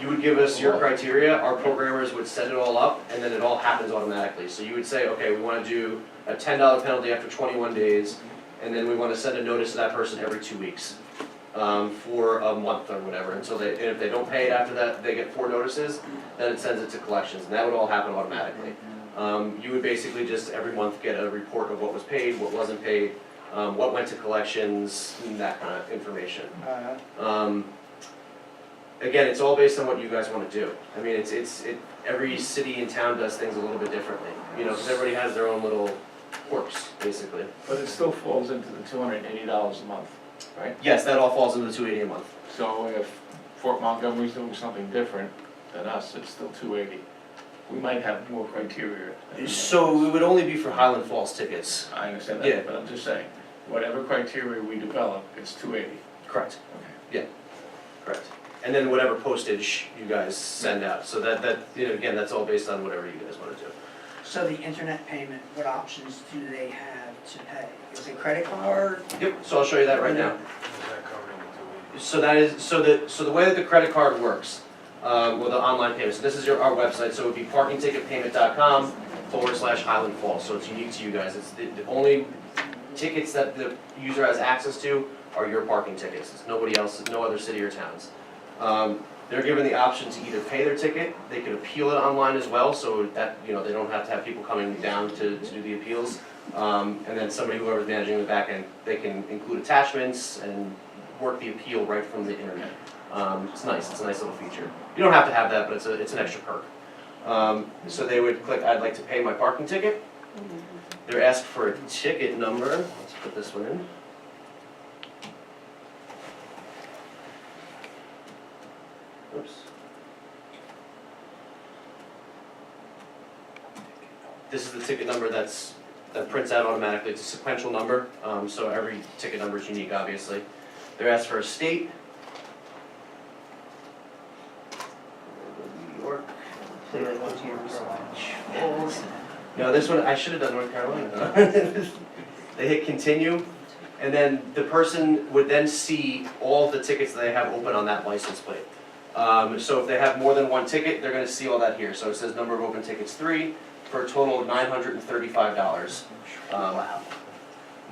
you would give us your criteria, our programmers would set it all up, and then it all happens automatically. So you would say, okay, we wanna do a $10 penalty after 21 days, and then we wanna send a notice to that person every 2 weeks, for a month or whatever. And so and if they don't pay it after that, they get 4 notices, then it sends it to collections, and that would all happen automatically. You would basically just every month get a report of what was paid, what wasn't paid, what went to collections, and that kind of information. Again, it's all based on what you guys want to do. I mean, every city and town does things a little bit differently, because everybody has their own little quirks, basically. But it still falls into the $280 a month, right? Yes, that all falls into the $280 a month. So if Fort Montgomery's doing something different than us, it's still $280. We might have more criteria. So it would only be for Highland Falls tickets. I understand Yeah. that, but I'm just saying, whatever criteria we develop, it's $280. Correct. Okay. Correct. And then whatever postage you guys send out. So that again, that's all based on whatever you guys want to do. So the internet payment, what options do they have to pay? Is it credit card? Yep, so I'll show you that right now. So the way that the credit card works, with the online payment, so this is our website, so it would be parkingticketpayment.com/Highland Falls, so it's unique to you guys. It's the only tickets that the user has access to are your parking tickets. It's nobody else, no other city or towns. They're given the option to either pay their ticket, they could appeal it online as well, so that, they don't have to have people coming down to do the appeals. And then whoever's managing the back end, they can include attachments and work the appeal right from the internet. It's nice, it's a nice little feature. You don't have to have that, but it's an extra perk. So they would click, I'd like to pay my parking ticket. They're asked for a ticket number, let's put this one in. Oops. This is the ticket number that prints out automatically. It's a sequential number, so every ticket number is unique, obviously. They're asked for a state. New York. So that gives you a response. No, this one, I should have done North Carolina. They hit continue, and then the person would then see all of the tickets that they have open on that license plate. So if they have more than one ticket, they're gonna see all that here. So it says number of open tickets 3, for a total of $935.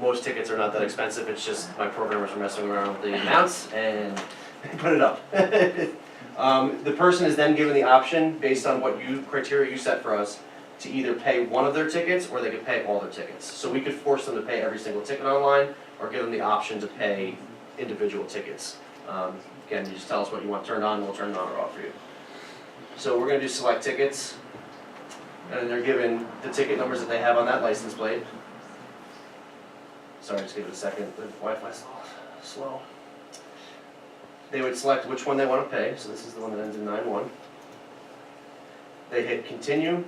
Most tickets are not that expensive, it's just my programmers are messing around with the amounts and put it up. The person is then given the option, based on what criteria you set for us, to either pay one of their tickets or they could pay all their tickets. So we could force them to pay every single ticket online or give them the option to pay individual tickets. Again, you just tell us what you want turned on and we'll turn it on or off for you. So we're gonna do select tickets, and they're given the ticket numbers that they have on that license plate. Sorry, just give it a second, the Wi-Fi's slow. They would select which one they want to pay, so this is the one that ends in 9-1. They hit continue.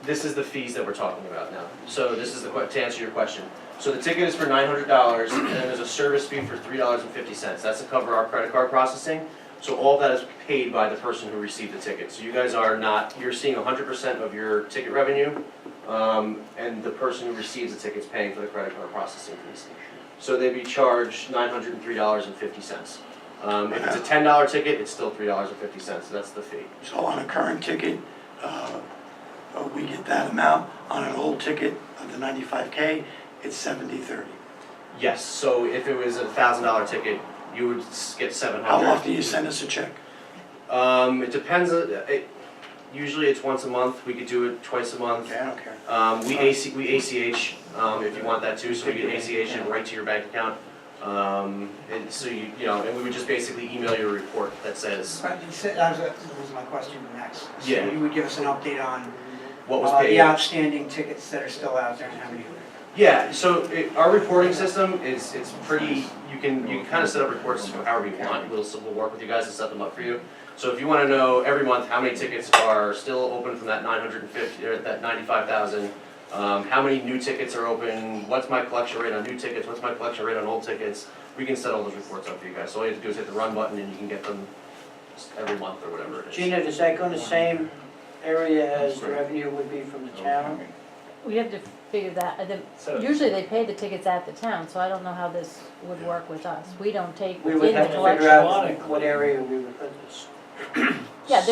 This is the fees that we're talking about now. So this is to answer your question. So the ticket is for $900, and then there's a service fee for $3.50. That's to cover our credit card processing. So all of that is paid by the person who received the ticket. So you guys are not, you're seeing 100% of your ticket revenue, and the person who receives the ticket's paying for the credit card processing fees. So they'd be charged $903.50. If it's a $10 ticket, it's still $3.50, so that's the fee. So on a current ticket, we get that amount. On an old ticket of the 95K, it's 70/30. Yes, so if it was a $1,000 ticket, you would get 700. How often do you send us a check? It depends, usually it's once a month, we could do it twice a month. Okay, I don't care. We ACH, if you want that too, so we can ACH it right to your bank account. And so and we would just basically email you a report that says That was my question next. Yeah. So you would give us an update on what was paid. the outstanding tickets that are still out there and how many. Yeah, so our reporting system it's pretty, you can kind of set up reports however you want. We'll work with you guys to set them up for you. So if you want to know every month how many tickets are still open from that 950 or that 95,000, how many new tickets are open, what's my collection rate on new tickets, what's my collection rate on old tickets, we can set all those reports up for you guys. So all you have to do is hit the run button and you can get them every month or whatever it is. Gina, does that go in the same area as the revenue would be from the town? We have to figure that, usually they pay the tickets at the town, so I don't know how this would work with us. We don't take We in would the have to collection. figure out what area we would put this. Yeah,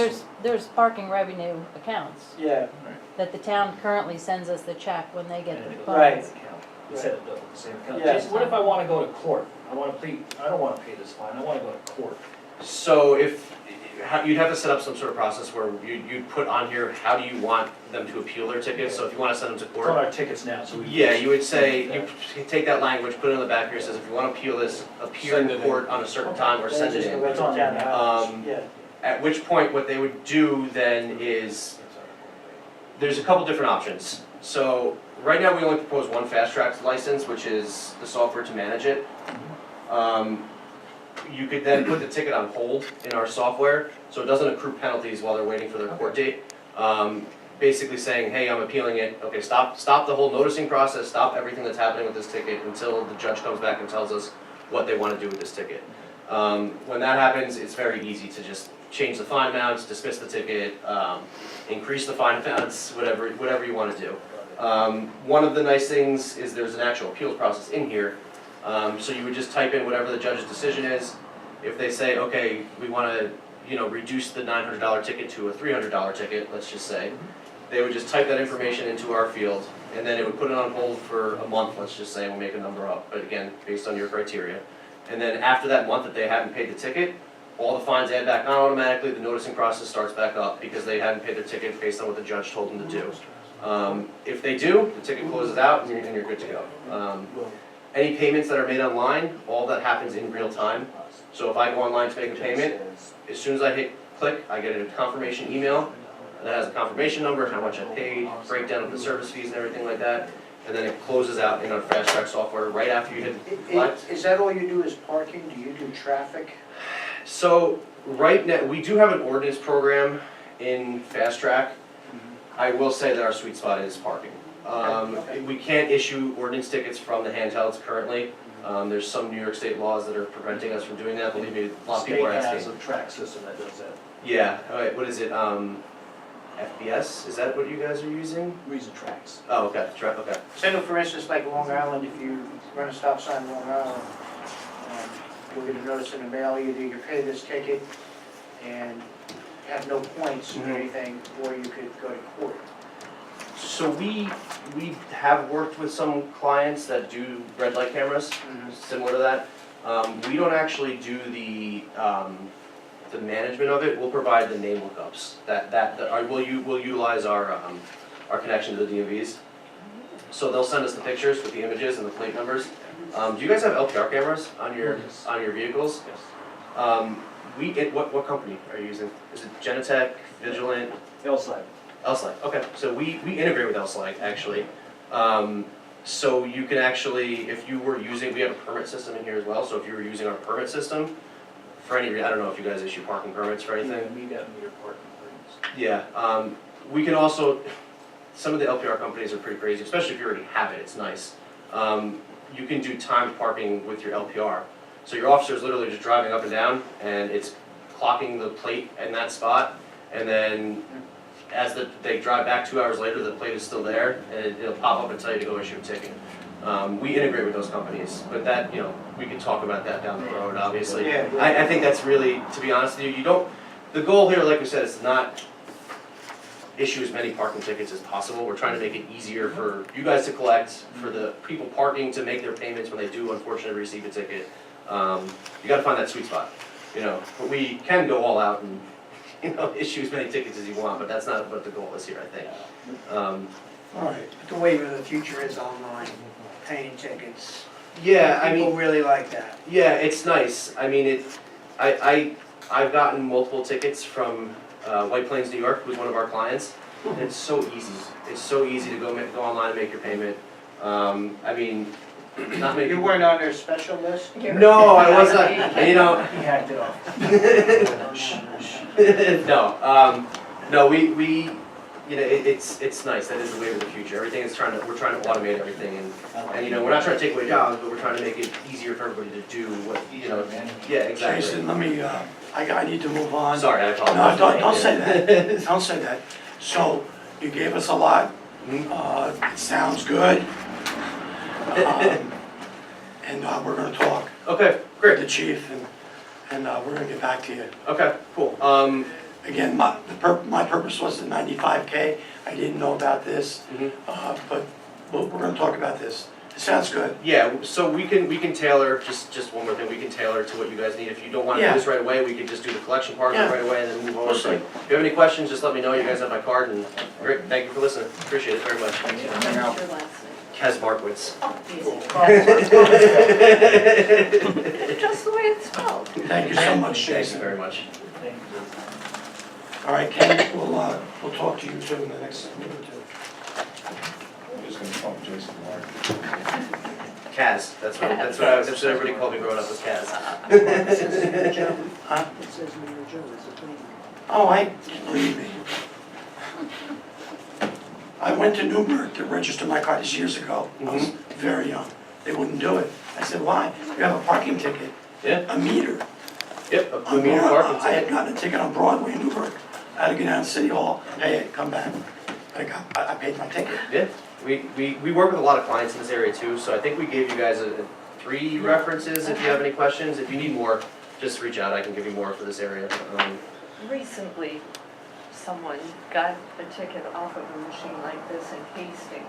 there's parking revenue accounts Yeah, that the town currently sends us the check when they get the funds. Right. Instead of the same account. Yeah. Jason, what if I wanna go to court? I don't wanna pay this fine, I wanna go to court. So you'd have to set up some sort of process where you'd put on here, how do you want them to appeal their tickets? So if you want to send them to It's on court, our tickets now, so we. yeah, you would say, you take that language, put it on the back here, it says if you want to appeal this, appear in Send it in. court on a certain time or then send it just go in. right to town house. Um, Yeah. At which point, what they would do then is, there's a couple different options. So right now, we only propose one fast track license, which is the software to manage it. You could then put the ticket on hold in our software, so it doesn't accrue penalties while they're waiting for their court date. Basically saying, hey, I'm appealing it, okay, stop the whole noticing process, stop everything that's happening with this ticket until the judge comes back and tells us what they want to do with this ticket. When that happens, it's very easy to just change the fine amounts, dismiss the ticket, increase the fine amounts, whatever you want to do. One of the nice things is there's an actual appeals process in here. So you would just type in whatever the judge's decision is. If they say, okay, we want to, reduce the $900 ticket to a $300 ticket, let's just say, they would just type that information into our field, and then it would put it on hold for a month, let's just say, and we'll make a number up, but again, based on your criteria. And then after that month that they haven't paid the ticket, all the fines add back on automatically, the noticing process starts back up because they hadn't paid their ticket based on what the judge told them to do. If they do, the ticket closes out and you're good to go. Any payments that are made online, all that happens in real time. So if I go online to make a payment, as soon as I hit click, I get a confirmation email that has a confirmation number, how much I paid, breakdown of the service fees and everything like that. And then it closes out in our fast track software right after you hit select. Is that all you do is parking? Do you do traffic? So right now, we do have an ordinance program in fast track. I will say that our sweet spot is parking. We can't issue ordinance tickets from the handhelds currently. There's some New York State laws that are preventing us from doing that, believe me, a lot of people are State asking. has a track system that does that. Yeah, alright, what is it, FBS, is that what you guys are using? Reason tracks. Oh, okay, okay. Say, for instance, like Long Island, if you run a stop sign in Long Island, we're gonna notice in the mail, either you pay this ticket and have no points or Mhm. anything, or you could go to court. So we have worked with some clients that do red light cameras, similar to that. We don't actually do the management of it, we'll provide the name lookups. We'll utilize our connection to the DMVs. So they'll send us the pictures with the images and the plate numbers. Do you guys have LPR cameras on your vehicles? Yes. What company are you using? Is it Genetec, Vigilant? Hillside. Elslag, okay, so we integrate with Elslag, actually. So you can actually, if you were using, we have a permit system in here as well, so if you were using our permit system, for any reason, I don't know if you guys issue parking permits for anything. We got meter parking permits. Yeah, we can also, some of the LPR companies are pretty crazy, especially if you already have it, it's nice. You can do timed parking with your LPR. So your officer's literally just driving up and down, and it's clocking the plate in that spot, and then as they drive back 2 hours later, the plate is still there, and it'll pop up and tell you to go issue a ticket. We integrate with those companies, but that, we can talk about that down the road, obviously. Yeah. I think that's really, to be honest with you, the goal here, like we said, is not issue as many parking tickets as possible. We're trying to make it easier for you guys to collect, for the people parking to make their payments when they do unfortunately receive a ticket. You gotta find that sweet spot, but we can go all out and issue as many tickets as you want, but that's not what the goal is here, I think. All right. The wave of the future is online, paying tickets. Yeah, I People mean, really like that. yeah, it's nice. I mean, I've gotten multiple tickets from White Plains, New York, who's one of our clients, and it's so easy. It's so easy to go online and make your payment. I mean, not many You people. weren't on their special list? No, I wasn't, and He hacked it off. No, we, it's nice, that is the way of the future, everything is we're trying to automate everything, and we're not trying to take away jobs, but we're trying to make it easier for everybody to do what, yeah, exactly. Jason, let me, I need to move on. Sorry, I No, apologize. don't say that, don't say that. So, you gave us a lot, it sounds good. And we're gonna talk Okay, with great, the chief and we're gonna get back to you. okay, cool, Again, my purpose was the 95K, I didn't know about this, but we're gonna talk about this. It sounds good. yeah, so we can tailor, just one more thing, we can tailor to what you guys need, if you don't wanna do Yeah. this right away, we can just do the collection part Yeah. right away and then move on. We'll So see. if you have any questions, just let me know, you guys have my card, and great, thank you for listening, appreciate it very much. Kaz Markowitz. Just the way it's spelled. Thank you so much, Thank you Jason. very much. Thank you. All right, Ken, we'll talk to you too in the next minute or two. I'm just gonna call Jason Mark. Kaz, that's what everybody called me growing up, was Kaz. Huh? It says Mayor Joe, it's a thing. Oh, believe me. I went to Newburgh to register my car this years ago. I was very young. They wouldn't do it. I said, why? You have a parking ticket, Yeah, a meter. yep, a On blue meter Broad- parking I had ticket. gotten a ticket on Broadway in Newburgh. I had to go down to City Hall, pay it, come back. I paid my ticket. Yeah, we work with a lot of clients in this area too, so I think we gave you guys 3 references if you have any questions. If you need more, just reach out, I can give you more for this area. Recently, someone got a ticket off of a machine like this in Hastings.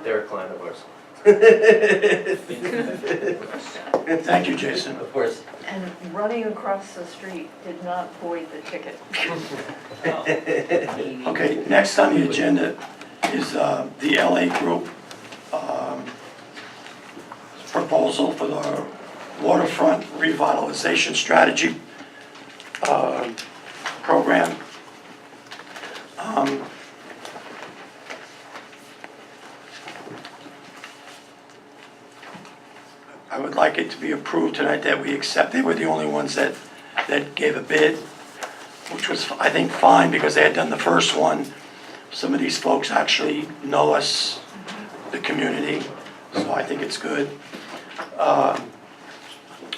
They're a client of ours. Thank you, Jason. Of course. And running across the street did not void the ticket. Okay, next on the agenda is the LA Group proposal for the waterfront revitalization strategy program. I would like it to be approved tonight that we accept. They were the only ones that gave a bid, which was, I think, fine because they had done the first one. Some of these folks actually know us, the community, so I think it's good.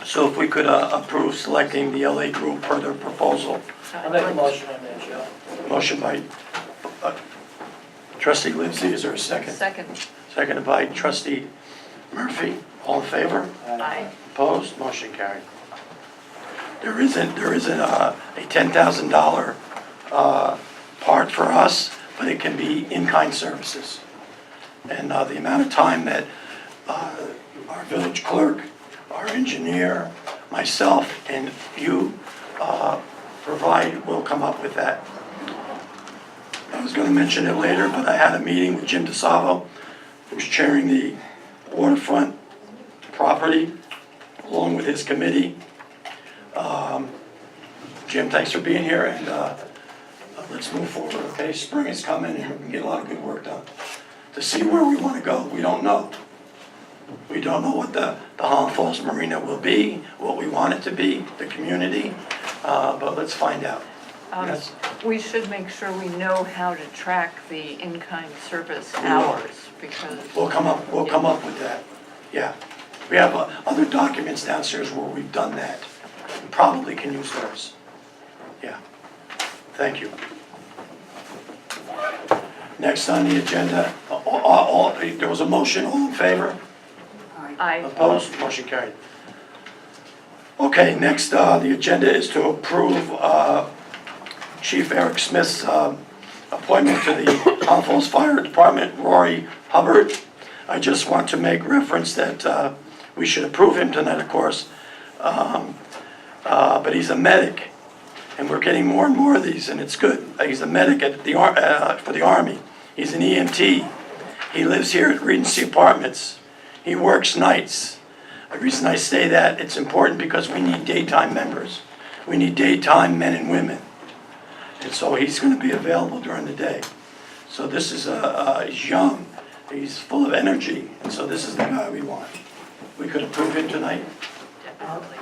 So if we could approve selecting the LA Group per their proposal I'll make a motion on that, Joe. Motion by trustee Lindsay, is there a second? Second, Seconded by trustee Murphy, all in favor? aye. Opposed? Motion carried. There isn't a $10,000 part for us, but it can be in-kind services. And the amount of time that our village clerk, our engineer, myself, and you provide, will come up with that. I was going to mention it later, but I had a meeting with Jim DeSalvo, who's chairing the waterfront property, along with his committee. Jim, thanks for being here, and let's move forward, okay? Spring is coming, and we can get a lot of good work done. To see where we want to go, we don't know. We don't know what the Holland Falls Marina will be, what we want it to be, the community, but let's find out. Yes. We should make sure we know how to track the in-kind service hours, because. We'll come up with that, yeah. We have other documents downstairs where we've done that. We probably can use those. Yeah, thank you. Next on the agenda, there was a motion, all in favor? I, Opposed? Motion carried. Okay, next, the agenda is to approve Chief Eric Smith's appointment to the Holland Falls Fire Department, Rory Hubbard. I just want to make reference that we should approve him tonight, of course, but he's a medic, and we're getting more and more of these, and it's good. He's a medic at for the Army. He's an EMT. He lives here at Regency Apartments. He works nights. The reason I say that, it's important because we need daytime members. We need daytime men and women. And so he's going to be available during the day. So this is, he's young, he's full of energy, and so this is the guy we want. We could approve him tonight.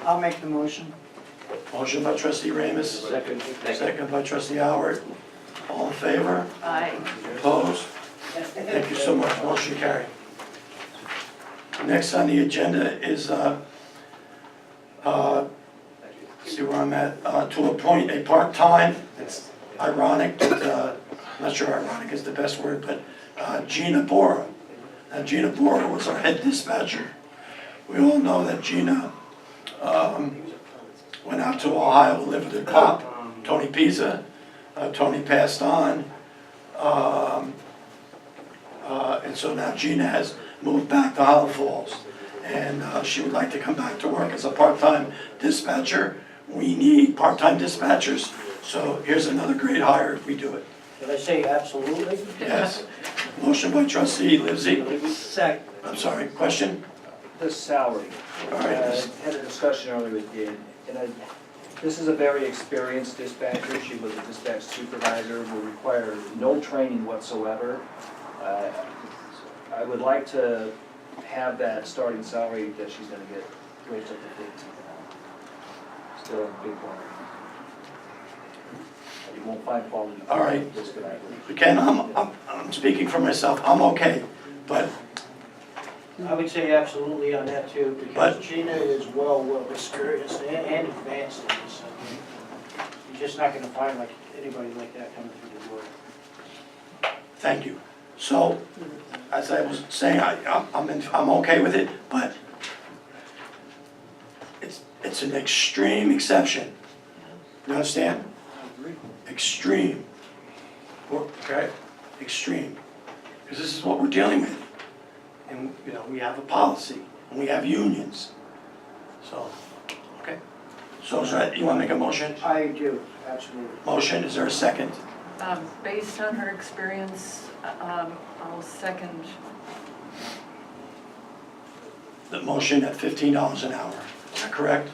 I'll make the motion. Motion by trustee Ramus. Second by trustee Howard. All in favor? I, Opposed? Thank you so much. Motion carried. Next on the agenda is, see where I'm at, to appoint a part-time, it's ironic, but, I'm not sure ironic is the best word, but Gina Bora. Now Gina Bora was our head dispatcher. We all know that Gina went out to Ohio to live with her pop, Tony Pizza. Tony passed on. And so now Gina has moved back to Holland Falls. And she would like to come back to work as a part-time dispatcher. We need part-time dispatchers, so here's another great hire if we do it. Did I say absolutely? Yes. Motion by trustee Livesey. Second. I'm sorry, question? the salary. All right. Had a discussion earlier with Dan, and this is a very experienced dispatcher. She was a dispatch supervisor, will require no training whatsoever. I would like to have that starting salary that she's gonna get raised up to 15. Still a big one. You won't find quality. All right. This good, I believe. Again, I'm speaking for myself, I'm okay, but I would say absolutely on that too, because But- Gina is well experienced and advanced in this. You're just not gonna find like anybody like that coming through the door. thank you. So, as I was saying, I'm okay with it, but it's an extreme exception. You understand? Extreme. Okay? Extreme. Because this is what we're dealing with. And, you know, we have a policy, and we have unions. So, okay. So, is that, you want to make a motion? I do, absolutely. Motion, is there a second? Based on her experience, I'll second. The motion at $15 an hour. Is that correct?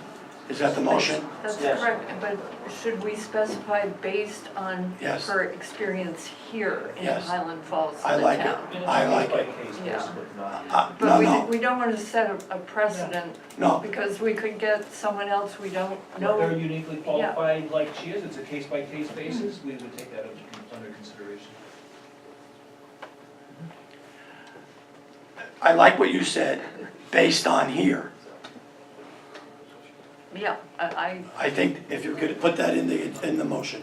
Is that the motion? That's Yes. correct, but should we specify based on Yes. her experience here in Yes. Highland Falls, I the like it. town? I like it. Yeah. No, But no, we don't want to set a precedent, no. because we could get someone else we don't If they're know. uniquely qualified like she is, it's a case-by-case basis, we would take that under consideration. I like what you said, based on here. Yeah, I, I think if you could put that in the motion.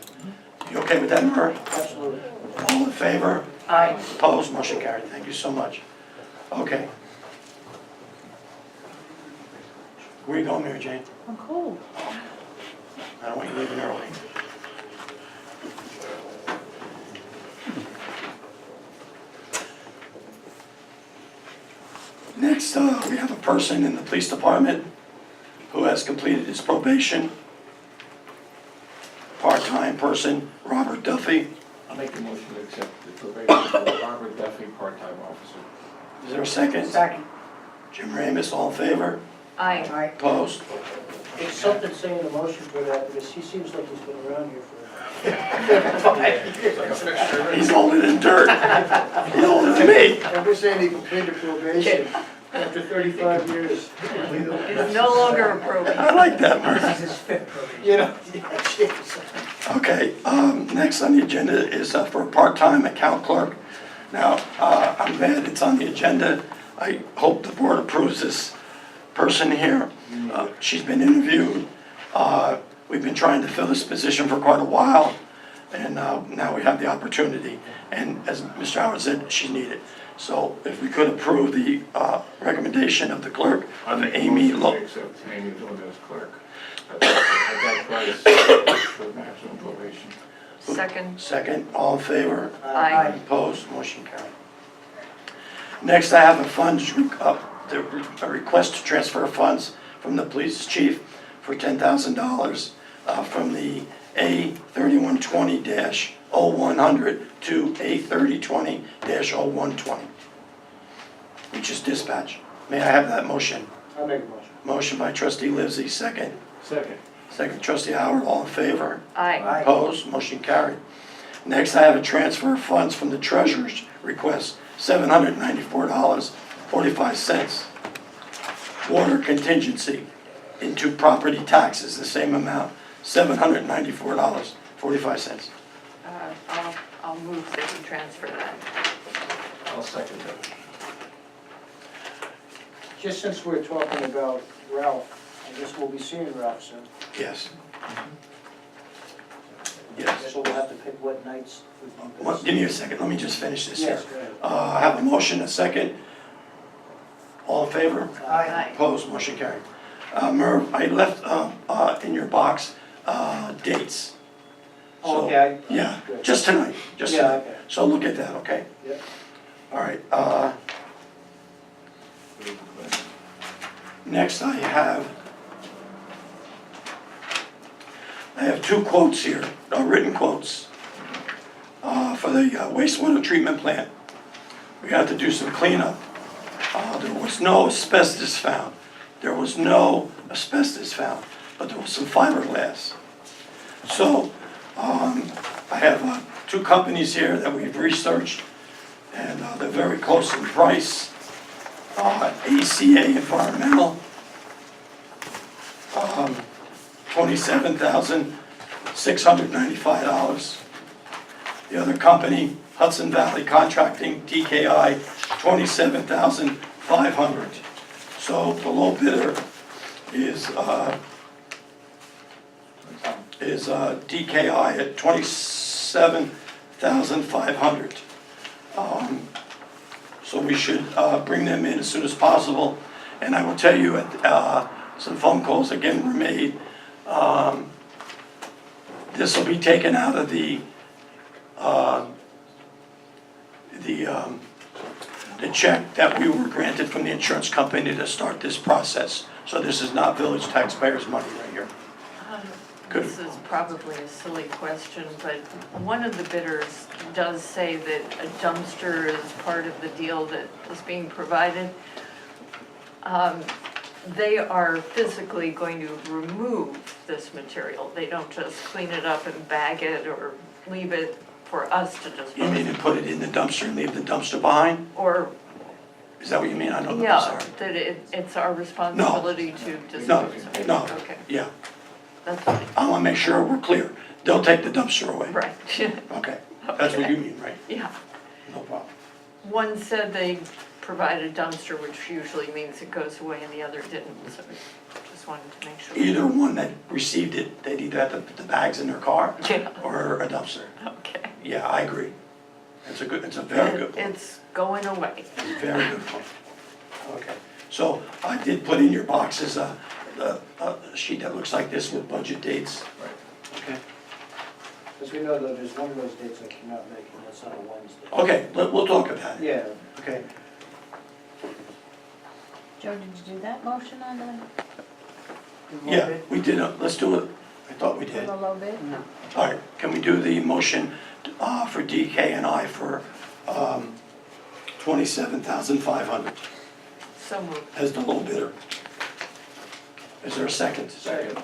You okay with that, Murray? Absolutely. All in favor? I, Opposed, motion carried, thank you so much. Okay. Where you going, Mary Jane? I'm cold. I don't want you leaving early. Next, we have a person in the police department who has completed his probation. Part-time person, Robert Duffy. I'll make a motion to accept the probation for Robert Duffy, part-time officer. Is there a second? Second. Jim Ramus, all in favor? I, Aye. Opposed? It's something saying the motion for that, because he seems like he's been around here for. He's older than dirt. He's older than me. I'm just saying he completed probation after 35 years. is no longer a probation. I like that, Murray. This is his fifth probation. You know, yeah, jeez. Okay, next on the agenda is for a part-time account clerk. Now, I'm glad it's on the agenda. I hope the board approves this person here. She's been interviewed. We've been trying to fill this position for quite a while, and now we have the opportunity. And as Mr. Howard said, she's needed. So if we could approve the recommendation of the clerk of Amy Motion Lo. to accept Amy Lund as clerk. At that price for maximum probation. Second, Second, all in favor? I, Opposed, motion carried. Next, I have a request to transfer funds from the police chief for $10,000 from the A3120-0100 to A3020-0120, which is dispatch. May I have that motion? I'll make a motion. Motion by trustee Livesey, second. Second. Second, trustee Howard, all in favor? I, Aye. Opposed, motion carried. Next, I have a transfer of funds from the treasurer's request, $794.45. Water contingency into property taxes, the same amount, $794.45. I'll move that you transfer that. I'll second that. Just since we're talking about Ralph, I guess we'll be seeing Ralph soon. Yes. Yes. So we'll have to pick what nights. we can do Well, this. give me a second, let me just finish this here. Yes, go ahead. I have a motion, a second. All in favor? Aye. Opposed, motion carried. Merv, I left in your box dates. So- Okay. Yeah, Good. just tonight, just Yeah, tonight. okay. So look at that, okay? Yep. All right, next I have two quotes here, written quotes, for the wastewater treatment plant. We have to do some cleanup. There was no asbestos found. There was no asbestos found, but there was some fiberglass. So, I have two companies here that we've researched, and they're very close in price. ACA Environmental, $27,695. The other company, Hudson Valley Contracting, DKI, $27,500. So the low bidder is DKI at $27,500. So we should bring them in as soon as possible. And I will tell you, some phone calls again were made. This will be taken out of the check that we were granted from the insurance company to start this process. So this is not village taxpayers' money right here. Good. This is probably a silly question, but one of the bidders does say that a dumpster is part of the deal that is being provided. They are physically going to remove this material. They don't just clean it up and bag it or leave it for us to dispose. You mean to put it in the dumpster and leave the dumpster behind? Or, Is that what you mean? I don't know, yeah, sorry. that it's our responsibility to dispose No, of it. no, Okay, yeah. that's fine, I want to make sure we're clear. They'll take the dumpster away. right, Okay, that's what you mean, right? yeah. No problem. One said they provide a dumpster, which usually means it goes away, and the other didn't, so just just wanted to make sure. Either one that received it, they'd either have to put the bags in their car Yeah, or a dumpster. okay. Yeah, I agree. It's a very good point. It's going away. Very good point. Okay, so I did put in your boxes a sheet that looks like this with budget dates. Okay. Because we know that there's one of those dates I cannot make, and that's on a Wednesday. Okay, we'll talk about it. Yeah, Okay. Joe, did you do that motion on the, Yeah, we did, let's do it. I thought we on did. the low bid? no. All right, can we do the motion for DK and I for 27,500 So moved. as the low bidder? Is there a second? Second.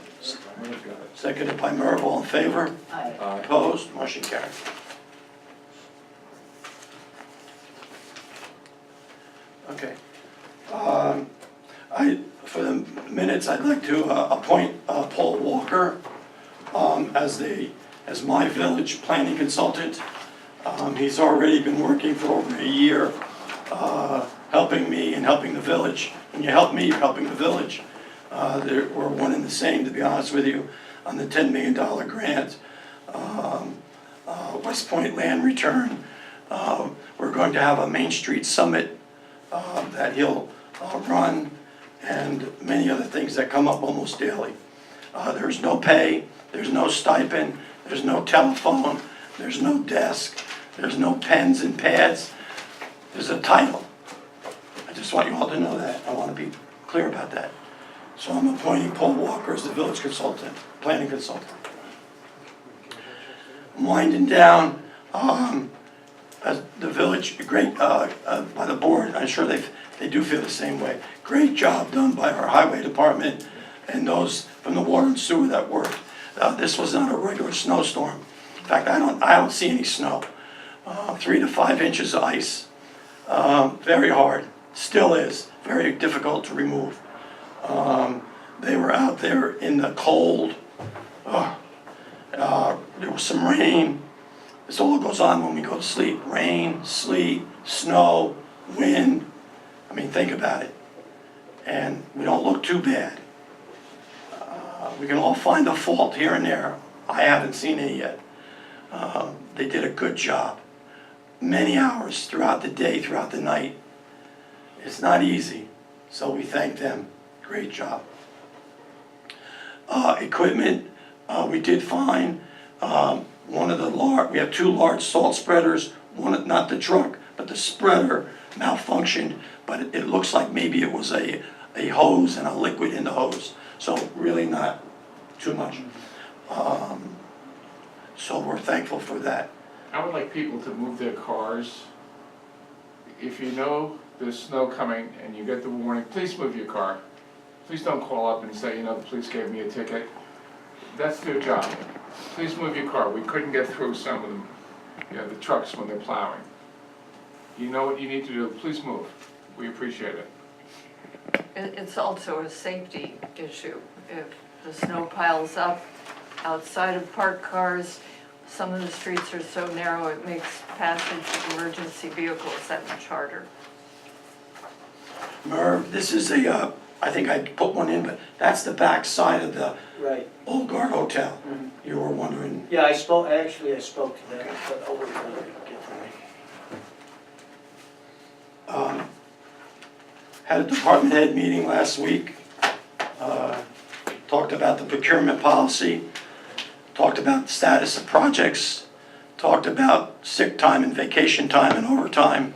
Seconded by Merv, all in favor? Aye. Opposed? Motion carried. Okay. For the minutes, I'd like to appoint Paul Walker as my village planning consultant. He's already been working for over a year, helping me and helping the village. When you help me, you're helping the village. We're one and the same, to be honest with you, on the $10 million grant. West Point land return. We're going to have a Main Street Summit that he'll run, and many other things that come up almost daily. There's no pay, there's no stipend, there's no telephone, there's no desk, there's no pens and pads. There's a title. I just want you all to know that. I want to be clear about that. So I'm appointing Paul Walker as the village consultant, planning consultant. I'm winding down as the village, great, by the board, I'm sure they do feel the same way. Great job done by our highway department and those from the water and sewer that worked. This was not a regular snowstorm. In fact, I don't see any snow. 3 to 5 inches of ice. Very hard, still is, very difficult to remove. They were out there in the cold. There was some rain. This all goes on when we go to sleep. Rain, sleet, snow, wind. I mean, think about it. And we don't look too bad. We can all find a fault here and there. I haven't seen any yet. They did a good job. Many hours throughout the day, throughout the night. It's not easy, so we thank them. Great job. Equipment, we did find we have 2 large salt spreaders, one, not the truck, but the spreader malfunctioned, but it looks like maybe it was a hose and a liquid in the hose, so really not too much. So we're thankful for that. I would like people to move their cars. If you know there's snow coming and you get the warning, please move your car. Please don't call up and say, the police gave me a ticket. That's their job. Please move your car. We couldn't get through some of them, the trucks when they're plowing. You know what you need to do, please move. We appreciate it. It's also a safety issue. If the snow piles up outside of parked cars, some of the streets are so narrow it makes passage of emergency vehicles that much harder. Merv, this is I think I put one in, but that's the back side of the Right. Old Guard Hotel. You were wondering. Yeah, I spoke to them, but I'll wait for them to get to me. Had a department head meeting last week. Talked about the procurement policy, talked about the status of projects, talked about sick time and vacation time and overtime.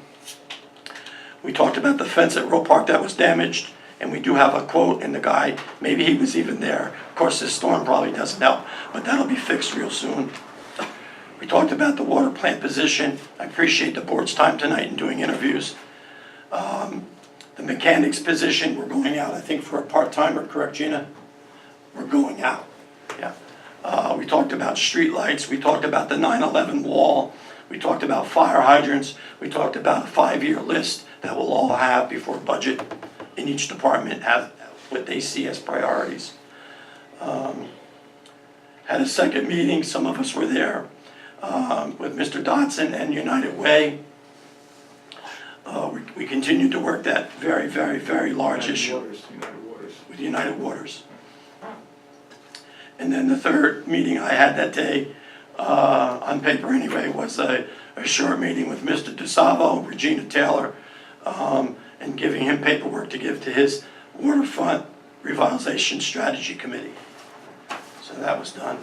We talked about the fence at Roe Park that was damaged, and we do have a quote, and the guy, maybe he was even there. Of course, this storm probably doesn't help, but that'll be fixed real soon. We talked about the water plant position. I appreciate the board's time tonight in doing interviews. The mechanics position, we're going out, I think, for a part-timer, correct, Gina? We're going out, yeah. We talked about streetlights, we talked about the 9/11 wall, we talked about fire hydrants, we talked about a 5-year list that we'll all have before budget in each department have what they see as priorities. Had a second meeting, some of us were there, with Mr. Dodson and United Way. We continue to work that very, very, very large issue United Waters. with United Waters. And then the third meeting I had that day, on paper anyway, was a short meeting with Mr. DeSalvo, Regina Taylor, and giving him paperwork to give to his waterfront revitalization strategy committee. So that was done.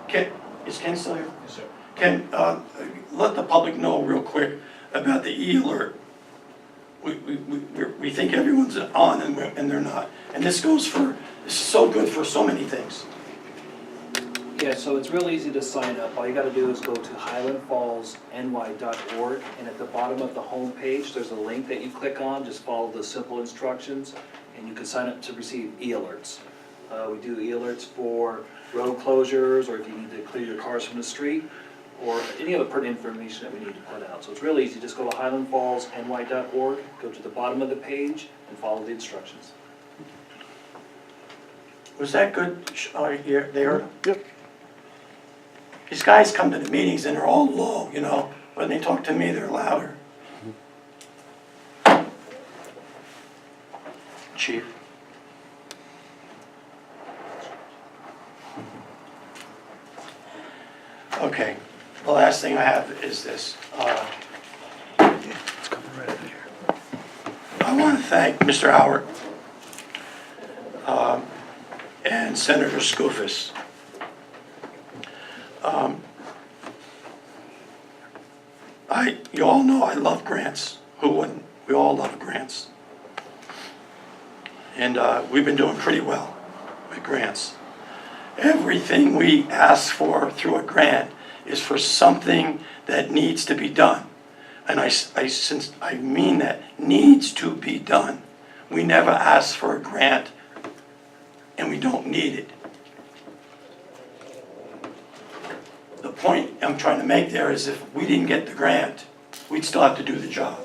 Ken, is Ken still here? Yes, sir. Ken, let the public know real quick about the e-alert. We think everyone's on and they're not. And this is so good for so many things. Yeah, so it's real easy to sign up. All you gotta do is go to highlandfallsny.org, and at the bottom of the home page, there's a link that you click on. Just follow the simple instructions, and you can sign up to receive e-alerts. We do e-alerts for road closures, or if you need to clear your cars from the street, or any other pertinent information that we need to put out. So it's real easy. Just go to highlandfallsny.org, go to the bottom of the page, and follow the instructions. Was that good, there? Yep. These guys come to the meetings and they're all low, you know. When they talk to me, they're louder. Chief. Okay, the last thing I have is this. It's coming right over here. I want to thank Mr. Howard and Senator Skoufis. You all know I love grants. Who wouldn't? We all love grants. And we've been doing pretty well with grants. Everything we ask for through a grant is for something that needs to be done. And since I mean that, needs to be done. We never ask for a grant and we don't need it. The point I'm trying to make there is if we didn't get the grant, we'd still have to do the job.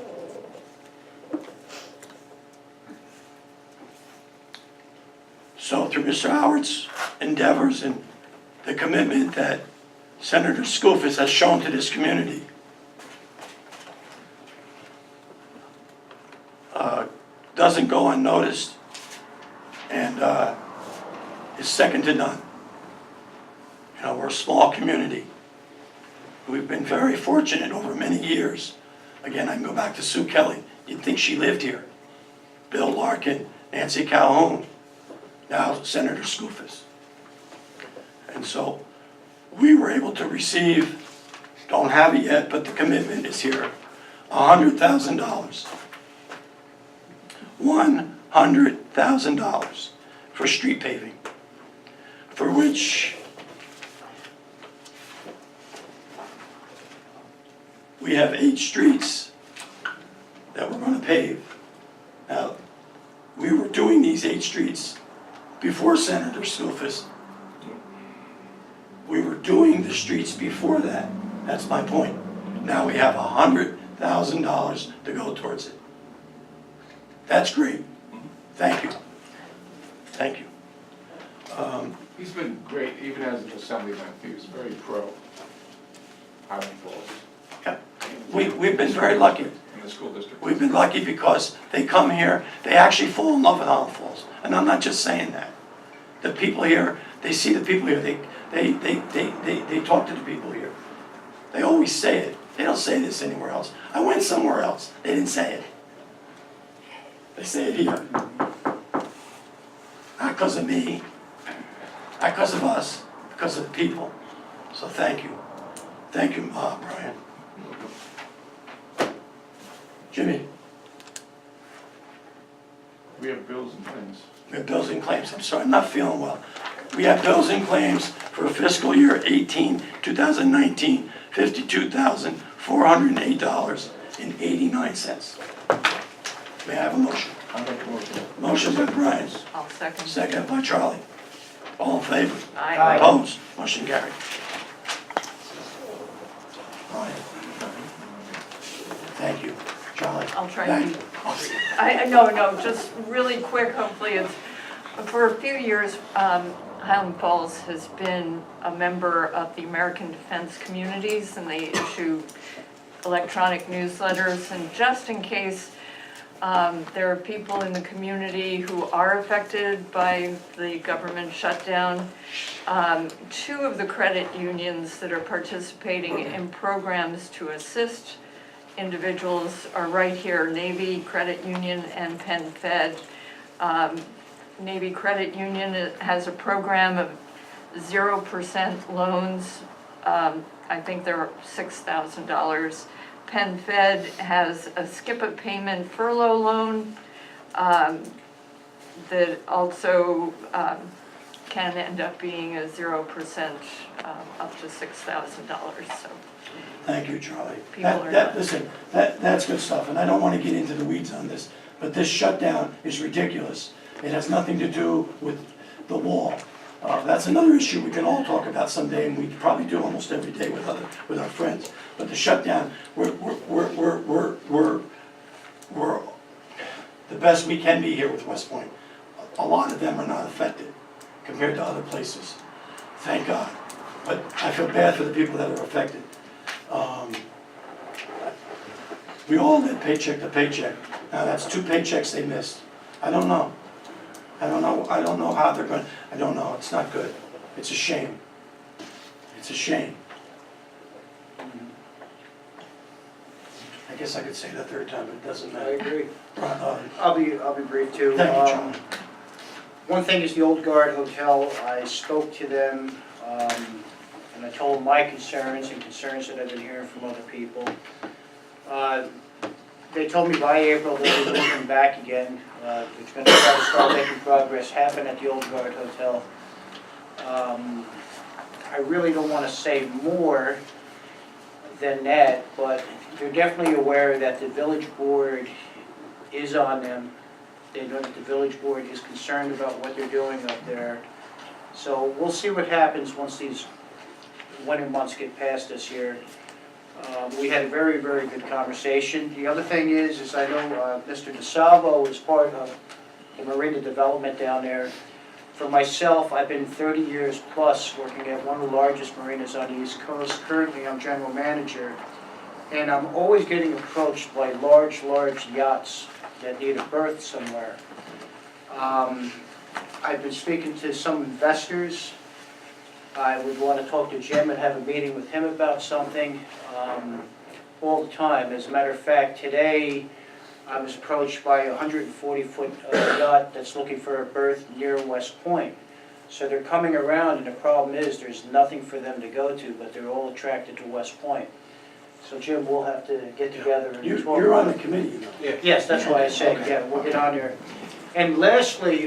So through Mr. Howard's endeavors and the commitment that Senator Skoufis has shown to this community, doesn't go unnoticed and is second to none. You know, we're a small community. We've been very fortunate over many years. Again, I can go back to Sue Kelly. You'd think she lived here. Bill Larkin, Nancy Calhoun, now Senator Skoufis. And so we were able to receive, don't have it yet, but the commitment is here, $100,000. $100,000 for street paving, for which we have 8 streets that we're going to pave. Now, we were doing these 8 streets before Senator Skoufis. We were doing the streets before that. That's my point. Now we have $100,000 to go towards it. That's great. Thank you. Thank you. He's been great, even as an assemblyman. He was very pro Highland Falls Yeah. We've been very lucky. in the school district. We've been lucky because they come here, they actually fall in love with Highland Falls. And I'm not just saying that. The people here, they see the people here, they talk to the people here. They always say it. They don't say this anywhere else. I went somewhere else, they didn't say it. They say it here. Not because of me, not because of us, because of the people. So thank you. Thank you, Brian. Jimmy, We have bills and claims. we have bills and claims. I'm sorry, I'm not feeling well. We have bills and claims for fiscal year 2019, $52,408.89. May I have a motion? I'll make a motion. Motion by Brian, I'll second. second by Charlie. All in favor? Aye. Opposed? Motion carried. Brian. Thank you. Charlie. I'll try Thank and you. no, just really quick, hopefully it's, for a few years, Highland Falls has been a member of the American Defense Communities, and they issue electronic newsletters, and just in case there are people in the community who are affected by the government shutdown, 2 of the credit unions that are participating in programs to assist individuals are right here, Navy Credit Union and Penn Fed. Navy Credit Union has a program of 0% loans. I think they're $6,000. Penn Fed has a skip-a-payment furlough loan that also can end up being a 0% up to $6,000. So Thank you, Charlie. People are That, not- listen, that's good stuff, and I don't wanna get into the weeds on this, but this shutdown is ridiculous. It has nothing to do with the wall. That's another issue we can all talk about someday, and we probably do almost every day with our friends. But the shutdown, we're the best we can be here with West Point. A lot of them are not affected compared to other places, thank God. But I feel bad for the people that are affected. We all live paycheck to paycheck. Now, that's 2 paychecks they missed. I don't know how they're going, I don't know, it's not good. It's a shame. It's a shame. I guess I could say the 3rd time, but it doesn't I matter. agree. Uh, I'll be brief too. Thank you, John. One thing is the Old Guard Hotel. I spoke to them, and I told them my concerns and concerns that I've been hearing from other people. They told me by April they'll be moving back again. They're going to try to start making progress happen at the Old Guard Hotel. I really don't want to say more than that, but they're definitely aware that the village board is on them. They know that the village board is concerned about what they're doing up there. So we'll see what happens once these winter months get past us here. We had a very, very good conversation. The other thing is I know Mr. DeSalvo is part of the marina development down there. For myself, I've been 30 years plus working at one of the largest marinas on the East Coast. Currently, I'm general manager, and I'm always getting approached by large yachts that need a berth somewhere. I've been speaking to some investors. I would want to talk to Jim and have a meeting with him about something all the time. As a matter of fact, today I was approached by a 140-foot yacht that's looking for a berth near West Point. So they're coming around, and the problem is there's nothing for them to go to, but they're all attracted to West Point. So Jim, we'll have to get together and talk. You're on the committee, you know. Yes, that's why I said, yeah, we'll get on there. And lastly,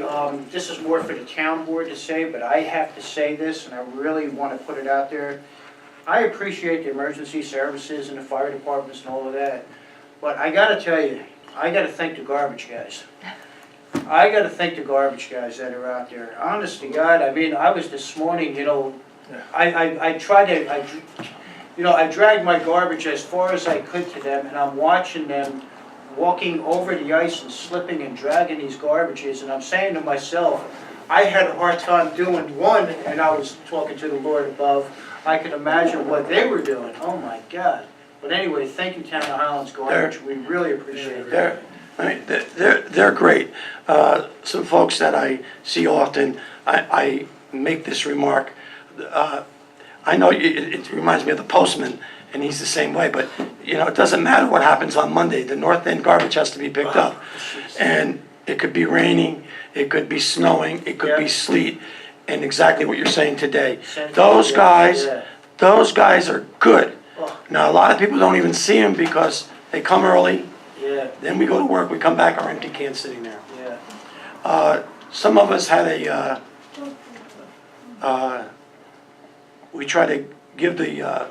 this is more for the town board to say, but I have to say this, and I really want to put it out there. I appreciate the emergency services and the fire departments and all of that, but I gotta tell you, I gotta thank the garbage guys. I gotta thank the garbage guys that are out there. Honest to God, I mean, I was this morning, you know, I dragged my garbage as far as I could to them, and I'm watching them walking over the ice and slipping and dragging these garbages, and I'm saying to myself, I had a hard time doing one, and I was talking to the Lord above. I could imagine what they were doing. Oh my God. But anyway, thank you, Town of Highlands Garbage. We really appreciate it. They're great. Some folks that I see often, I make this remark. I know it reminds me of the postman, and he's the same way, but you know, it doesn't matter what happens on Monday. The North End garbage has to be picked up. And it could be raining, it could be snowing, it could be sleet, and exactly what you're saying today. Those guys are good. Now, a lot of people don't even see them because they come early, then we go to work, we come back, our empty can's sitting there. Some of us had we try to give the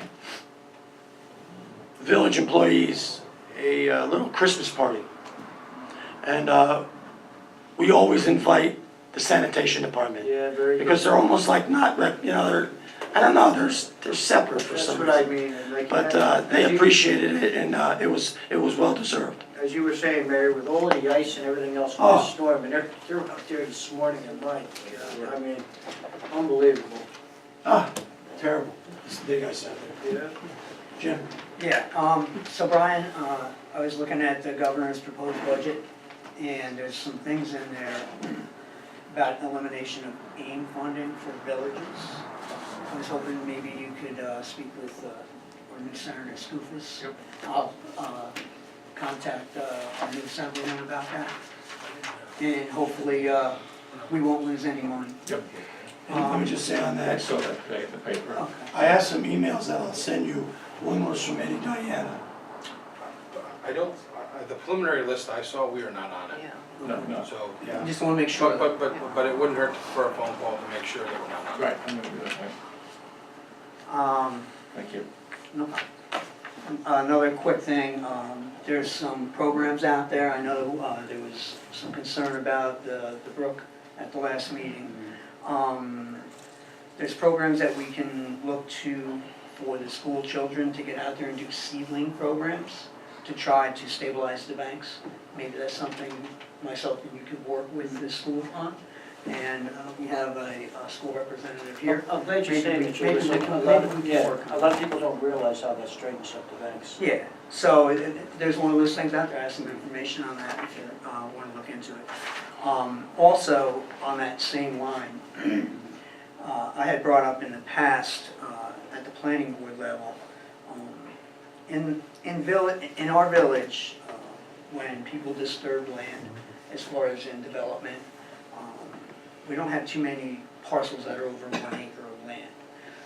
village employees a little Christmas party. And we always invite the sanitation department. Yeah, very good. Because they're almost like not, you know, they're, I don't know, they're separate for That's some what I reason. mean. and like, But as they you- appreciated it, and it was well deserved. As you were saying, Mary, with all the ice and everything else from the storm, and they're up there this morning and my God, I mean, unbelievable. Terrible. It's the big ice out there. Yeah. Jim? Yeah, so Brian, I was looking at the governor's proposed budget, and there's some things in there about elimination of AIM funding for villages. I was hoping maybe you could speak with our new Senator Skoufis. Yep. I'll contact our new Assemblyman about that, and hopefully we won't lose any money. And let me just say on I that, saw that today in the paper. Okay. I have some emails that I'll send you. One was from Eddie Diana. I don't, the preliminary list I saw, we are not on it. Yeah. No, So, Yeah. Just want to make sure. but it wouldn't hurt for a phone call to make sure that we're not on it. right, I'm gonna do that, thank you. No problem. Another quick thing, there's some programs out there, I know there was some concern about the brook at the last meeting. There's programs that we can look to for the school children to get out there and do seedling programs to try to stabilize the banks. Maybe that's something myself and you could work with the school on. And we have a school representative here. I'm glad you're saying that you're Maybe we listening. can- A lot maybe we of, can yeah, work on a lot of people don't realize how that straightens up the banks. Yeah, so there's one of those things out there, I have some information on that if you want to look into it. Also, on that same line, I had brought up in the past, at the planning board level, in our village, when people disturb land, as far as in development, we don't have too many parcels that are over 1 acre of land.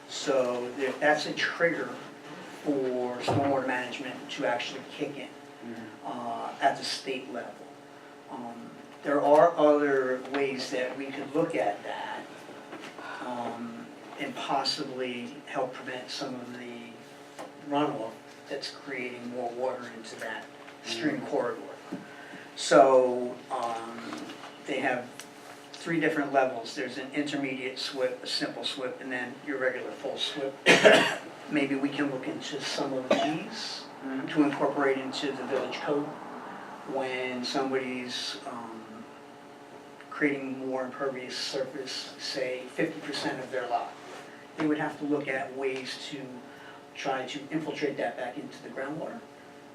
So that's a trigger for stormwater management to actually kick in at the state level. There are other ways that we could look at that and possibly help prevent some of the runoff that's creating more water into that stream corridor. So they have 3 different levels. There's an intermediate SWIP, a simple SWIP, and then your regular full SWIP. Maybe we can look into some of these to incorporate into the village code when somebody's creating more impervious surface, say 50% of their lot. They would have to look at ways to try to infiltrate that back into the groundwater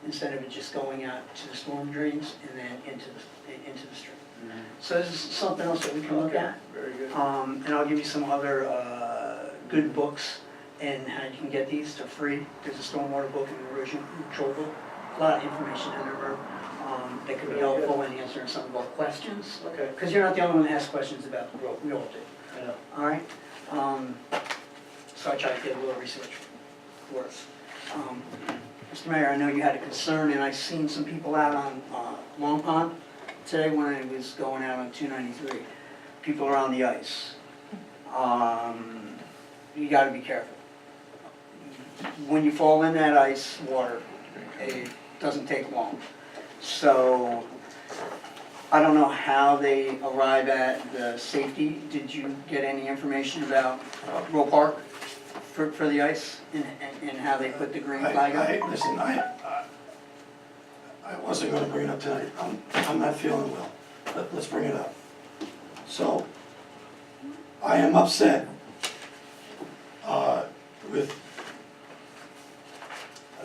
instead of it just going out to the storm drains and then into the stream. So this is something else that we can look at. Very good. And I'll give you some other good books and how you can get these. They're free. There's a stormwater book and an erosion control book. A lot of information in there that could be helpful in answering some of our questions. Okay. Because you're not the only one that has questions about the brook. We all do. I know. All right? So I tried to get a little research for us. Mr. Mayor, I know you had a concern, and I seen some people out on Long Pond today when I was going out on 293. People are on the ice. You gotta be careful. When you fall in that ice water, it doesn't take long. So, I don't know how they arrive at the safety. Did you get any information about Roe Park for the ice and how they put the green flag up? Listen, I wasn't gonna bring it up tonight. I'm not feeling well. Let's bring it up. So, I am upset with,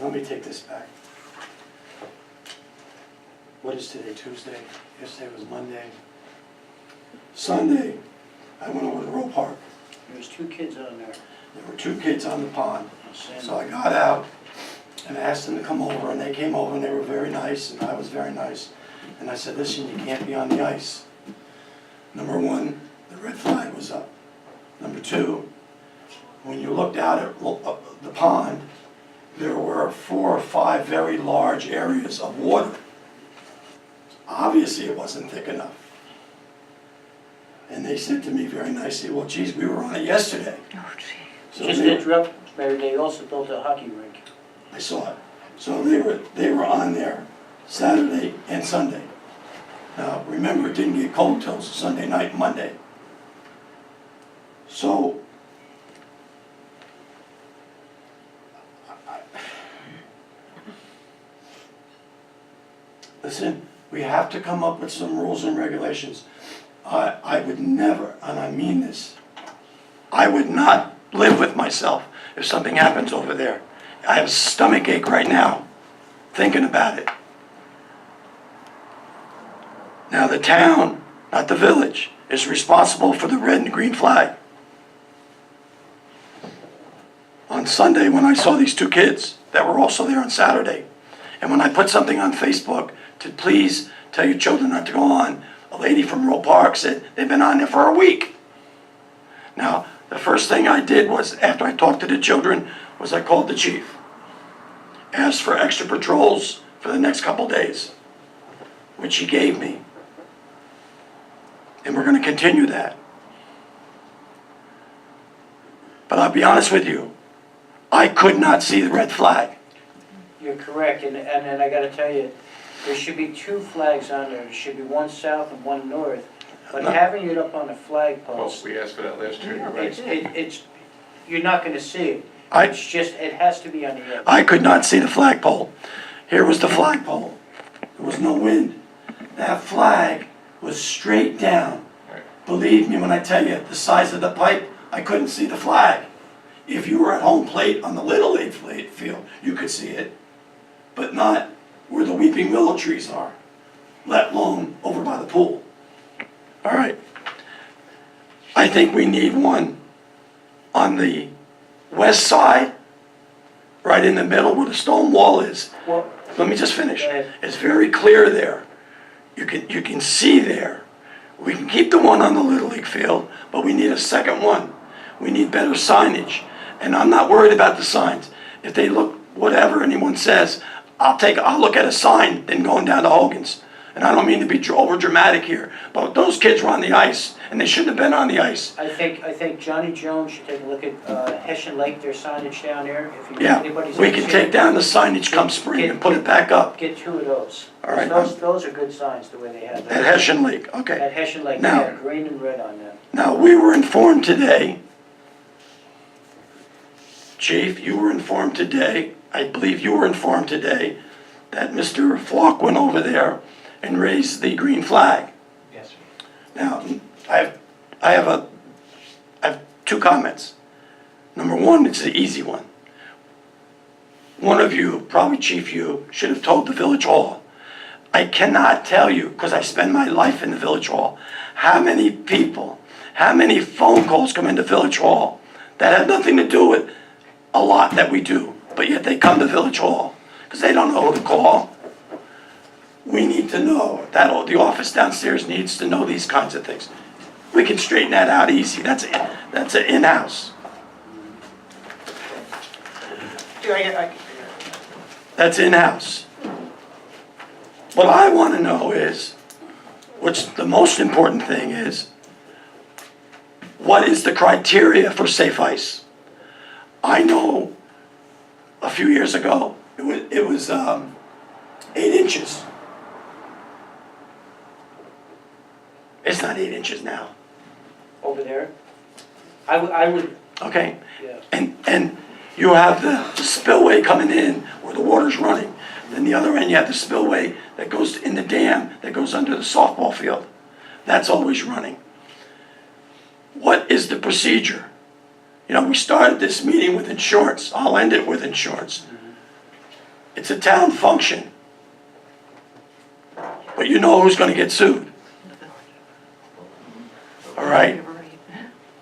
let me take this back. What is today, Tuesday? Yesterday was Monday. Sunday, I went over to Roe Park. There was 2 kids on there. There were 2 kids on the pond. Sand. So I got out and asked them to come over, and they came over and they were very nice, and I was very nice. And I said, listen, you can't be on the ice. Number 1, the red flag was up. Number 2, when you looked out at the pond, there were 4 or 5 very large areas of water. Obviously, it wasn't thick enough. And they said to me very nicely, well, geez, we were on it yesterday. Oh, gee. So Just to interrupt, Mary, they also built a hockey rink. I saw it. So they were on there Saturday and Sunday. Now, remember, it didn't get cold till Sunday night, Monday. So, listen, we have to come up with some rules and regulations. I would never, and I mean this, I would not live with myself if something happens over there. I have a stomach ache right now, thinking about it. Now the town, not the village, is responsible for the red and green flag. On Sunday, when I saw these two kids that were also there on Saturday, and when I put something on Facebook to please tell your children not to go on, a lady from Royal Park said they've been on there for a week. Now, the first thing I did was, after I talked to the children, was I called the chief. Asked for extra patrols for the next couple days, which he gave me. And we're going to continue that. But I'll be honest with you, I could not see the red flag. You're correct, and then I gotta tell you, there should be two flags on there. There should be one south and one north. But having it up on a flag Well, post, we asked for that last year, you're right. it's, you're not gonna see it. I- It's just, it has to be on the edge. I could not see the flagpole. Here was the flagpole. There was no wind. That flag was straight down. Right. Believe me when I tell you, the size of the pipe, I couldn't see the flag. If you were at home plate on the Little League field, you could see it, but not where the weeping willow trees are, let alone over by the pool. All right. I think we need one on the west side, right in the middle where the stone wall is. Well, Let me just finish. Go ahead. It's very clear there. You can see there. We can keep the one on the Little League field, but we need a second one. We need better signage. And I'm not worried about the signs. If they look, whatever anyone says, I'll look at a sign than going down to Hogan's. And I don't mean to be over dramatic here, but those kids were on the ice, and they shouldn't have been on the ice. I think Johnny Jones should take a look at Hessian Lake, their signage down there. If Yeah, anybody's we can interested, take down the signage come spring and put it back up Get two of those. All right. Those are good signs, the way they have at them. Hessian Lake. Okay. At Hessian Lake, they Now- have green and red on them. Now, we were informed today, Chief, you were informed today, I believe you were informed today, that Mr. Falk went over there and raised the green flag. Yes, sir. Now, I have two comments. Number one, it's the easy one. One of you, probably Chief you, should have told the village hall. I cannot tell you, because I spend my life in the village hall, how many people, how many phone calls come into village hall that have nothing to do with a lot that we do, but yet they come to village hall, because they don't know who to call. We need to know, the office downstairs needs to know these kinds of things. We can straighten that out easy, that's an in-house. That's in-house. What I want to know is, what's the most important thing is, what is the criteria for safe ice? I know a few years ago, it was 8 inches. It's not 8 inches now, Over there? I would, okay? yeah. And you have the spillway coming in where the water's running. Then the other end, you have the spillway that goes in the dam that goes under the softball field. That's always running. What is the procedure? You know, we started this meeting with insurance. I'll end it with insurance. It's a town function. But you know who's going to get sued. All right?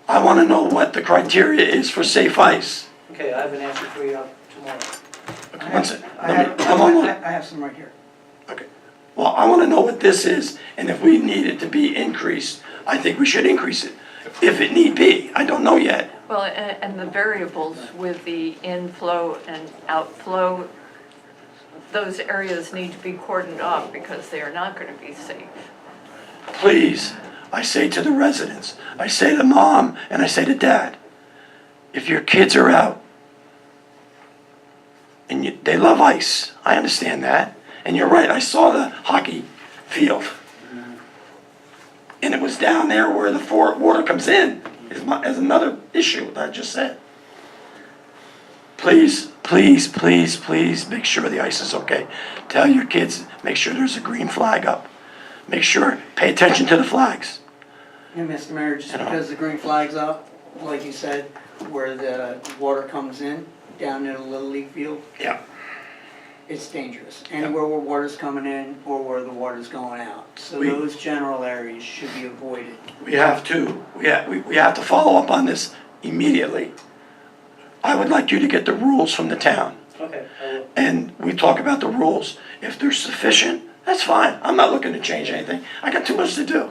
I want to know what the criteria is for safe ice. Okay, I have an answer for you tomorrow. One sec. I I have some right here. Okay. Well, I want to know what this is, and if we need it to be increased, I think we should increase it. If it need be, I don't know yet. Well, and the variables with the inflow and outflow, those areas need to be cordoned off because they are not going to be safe. Please, I say to the residents, I say to mom, and I say to dad, if your kids are out, and they love ice, I understand that, and you're right, I saw the hockey field. And it was down there where the water comes in, is another issue that I just said. Please, please, please, please make sure the ice is okay. Tell your kids, make sure there's a green flag up. Make sure, pay attention to the flags. And Mr. Mayor, just You know. because the green flag's up, like you said, where the water comes in, down at a Little League field, Yeah. it's dangerous. Anywhere where water's coming in or where the water's going out. So We- those general areas should be avoided. We have to follow up on this immediately. I would like you to get the rules from the town, Okay, I will. and we talk about the rules. If they're sufficient, that's fine. I'm not looking to change anything. I got too much to do.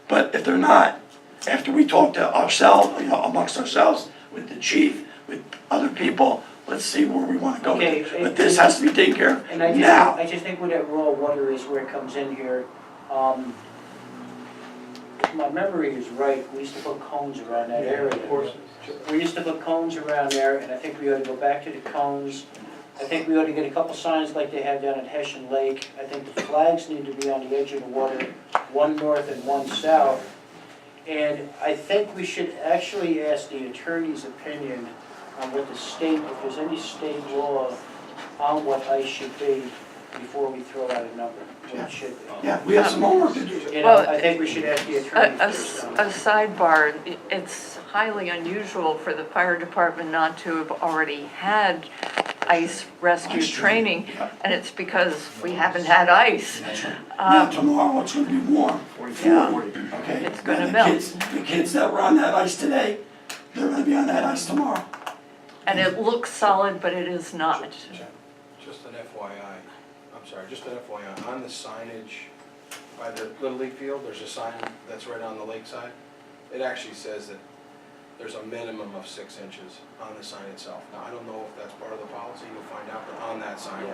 But if they're not, after we talk to ourselves, amongst ourselves, with the chief, with other people, let's see where we wanna go with it. Okay, But this has to be taken care And I of just, now. I just think where that raw water is, where it comes in here, if my memory is right, we used to put cones around that area. We used to put cones around there, and I think we ought to go back to the cones. I think we ought to get a couple signs like they have down at Hessian Lake. I think the flags need to be on the edge of the water, one north and one south. And I think we should actually ask the attorney's opinion on what the state, if there's any state law on what ice should be before we throw out a number, what it should be. Yeah, we have some homework to do. You know, Well, I think we should ask the A attorney first on a that. sidebar, it's highly unusual for the fire department not to have already had ice rescue Ice training, training, yeah. and it's because we haven't had ice. Now, tomorrow it's gonna be warm. Yeah. Okay? It's gonna And melt. The kids that were on that ice today, they're gonna be on that ice tomorrow. And it looks solid, but it is not. Just an FYI, I'm sorry, just an FYI, on the signage by the Little League field, there's a sign that's right on the lakeside. It actually says that there's a minimum of 6 inches on the sign itself. Now, I don't know if that's part of the policy, you'll find out, but on that sign,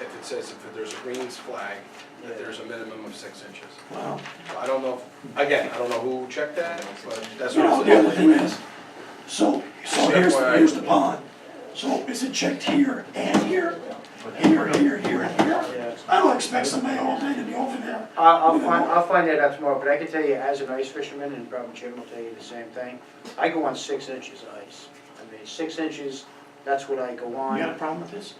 if it says, if there's a Greens flag, that there's a minimum of 6 inches. Wow. So I don't know, again, I don't know who checked that, but that's You what know, it's. the other thing is, so FYI. here's the pond. So is it checked here and here? Here, here, here, and here? I don't expect somebody all day to be over there. I'll find that out tomorrow, but I can tell you, as an ice fisherman, and probably Jim will tell you the same thing, I go on 6 inches of ice. I mean, 6 inches, that's what I go You got a on. problem with this?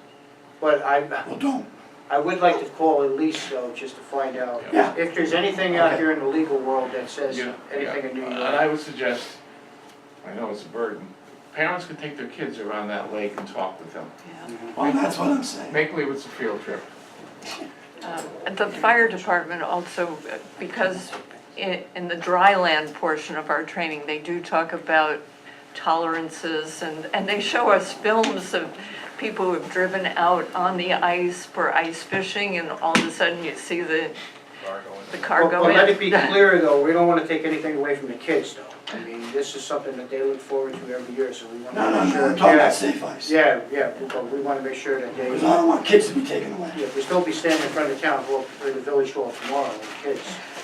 But Well, don't. I would like to call at least though, just to find out Yeah. if there's anything out here in the legal world that says Yeah, anything in New And York. I would suggest, I know it's a burden, parents could take their kids around that lake and talk with them. Well, that's what I'm saying. Make believe it's a field trip. The fire department also, because in the dry land portion of our training, they do talk about tolerances, and they show us films of people who have driven out on the ice for ice fishing, and all of a sudden you see the car go But in. let it be clear though, we don't wanna take anything away from the kids though. I mean, this is something that they look forward to every year, so we No, wanna no, make no, sure. I'm talking Yeah. about safe ice. Yeah, but we wanna make sure that they, Because I don't want kids to be taken away. yeah, we still be standing in front of the town hall, or the village hall tomorrow with kids,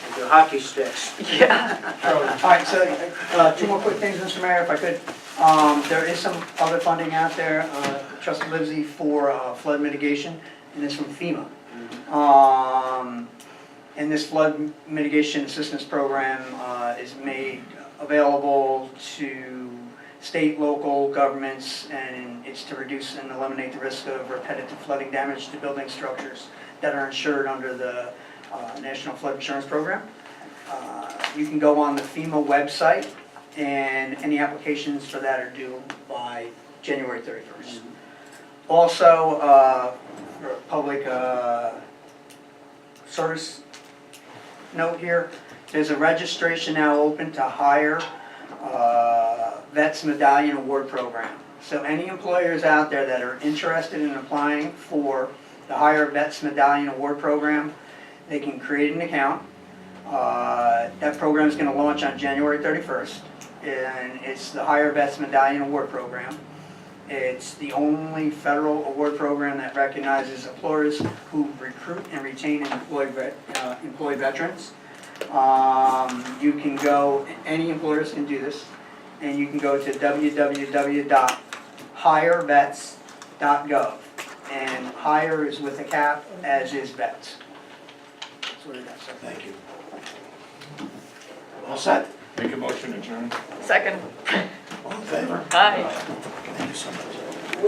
with their hockey sticks. Yeah. All right, so, two more quick things, Mr. Mayor, if I could. There is some other funding out there, trustee Livesey, for flood mitigation, and it's from FEMA. And this flood mitigation assistance program is made available to state, local governments, and it's to reduce and eliminate the risk of repetitive flooding damage to building structures that are insured under the National Flood Insurance Program. You can go on the FEMA website, and any applications for that are due by January 31st. Also, for a public service note here, there's a registration now open to hire Vets Medallion Award Program. So any employers out there that are interested in applying for the Hire Vets Medallion Award Program, they can create an account. That program is going to launch on January 31st, and it's the Hire Vets Medallion Award Program. It's the only federal award program that recognizes employers who recruit and retain and employ veterans. You can go, any employers can do this, and you can go to www.hirevets.gov. And hire is with a cap, as is vets. That's what it is. Thank you. All set? Make a motion, adjourn. Second. All in favor? Aye. Thank you so much.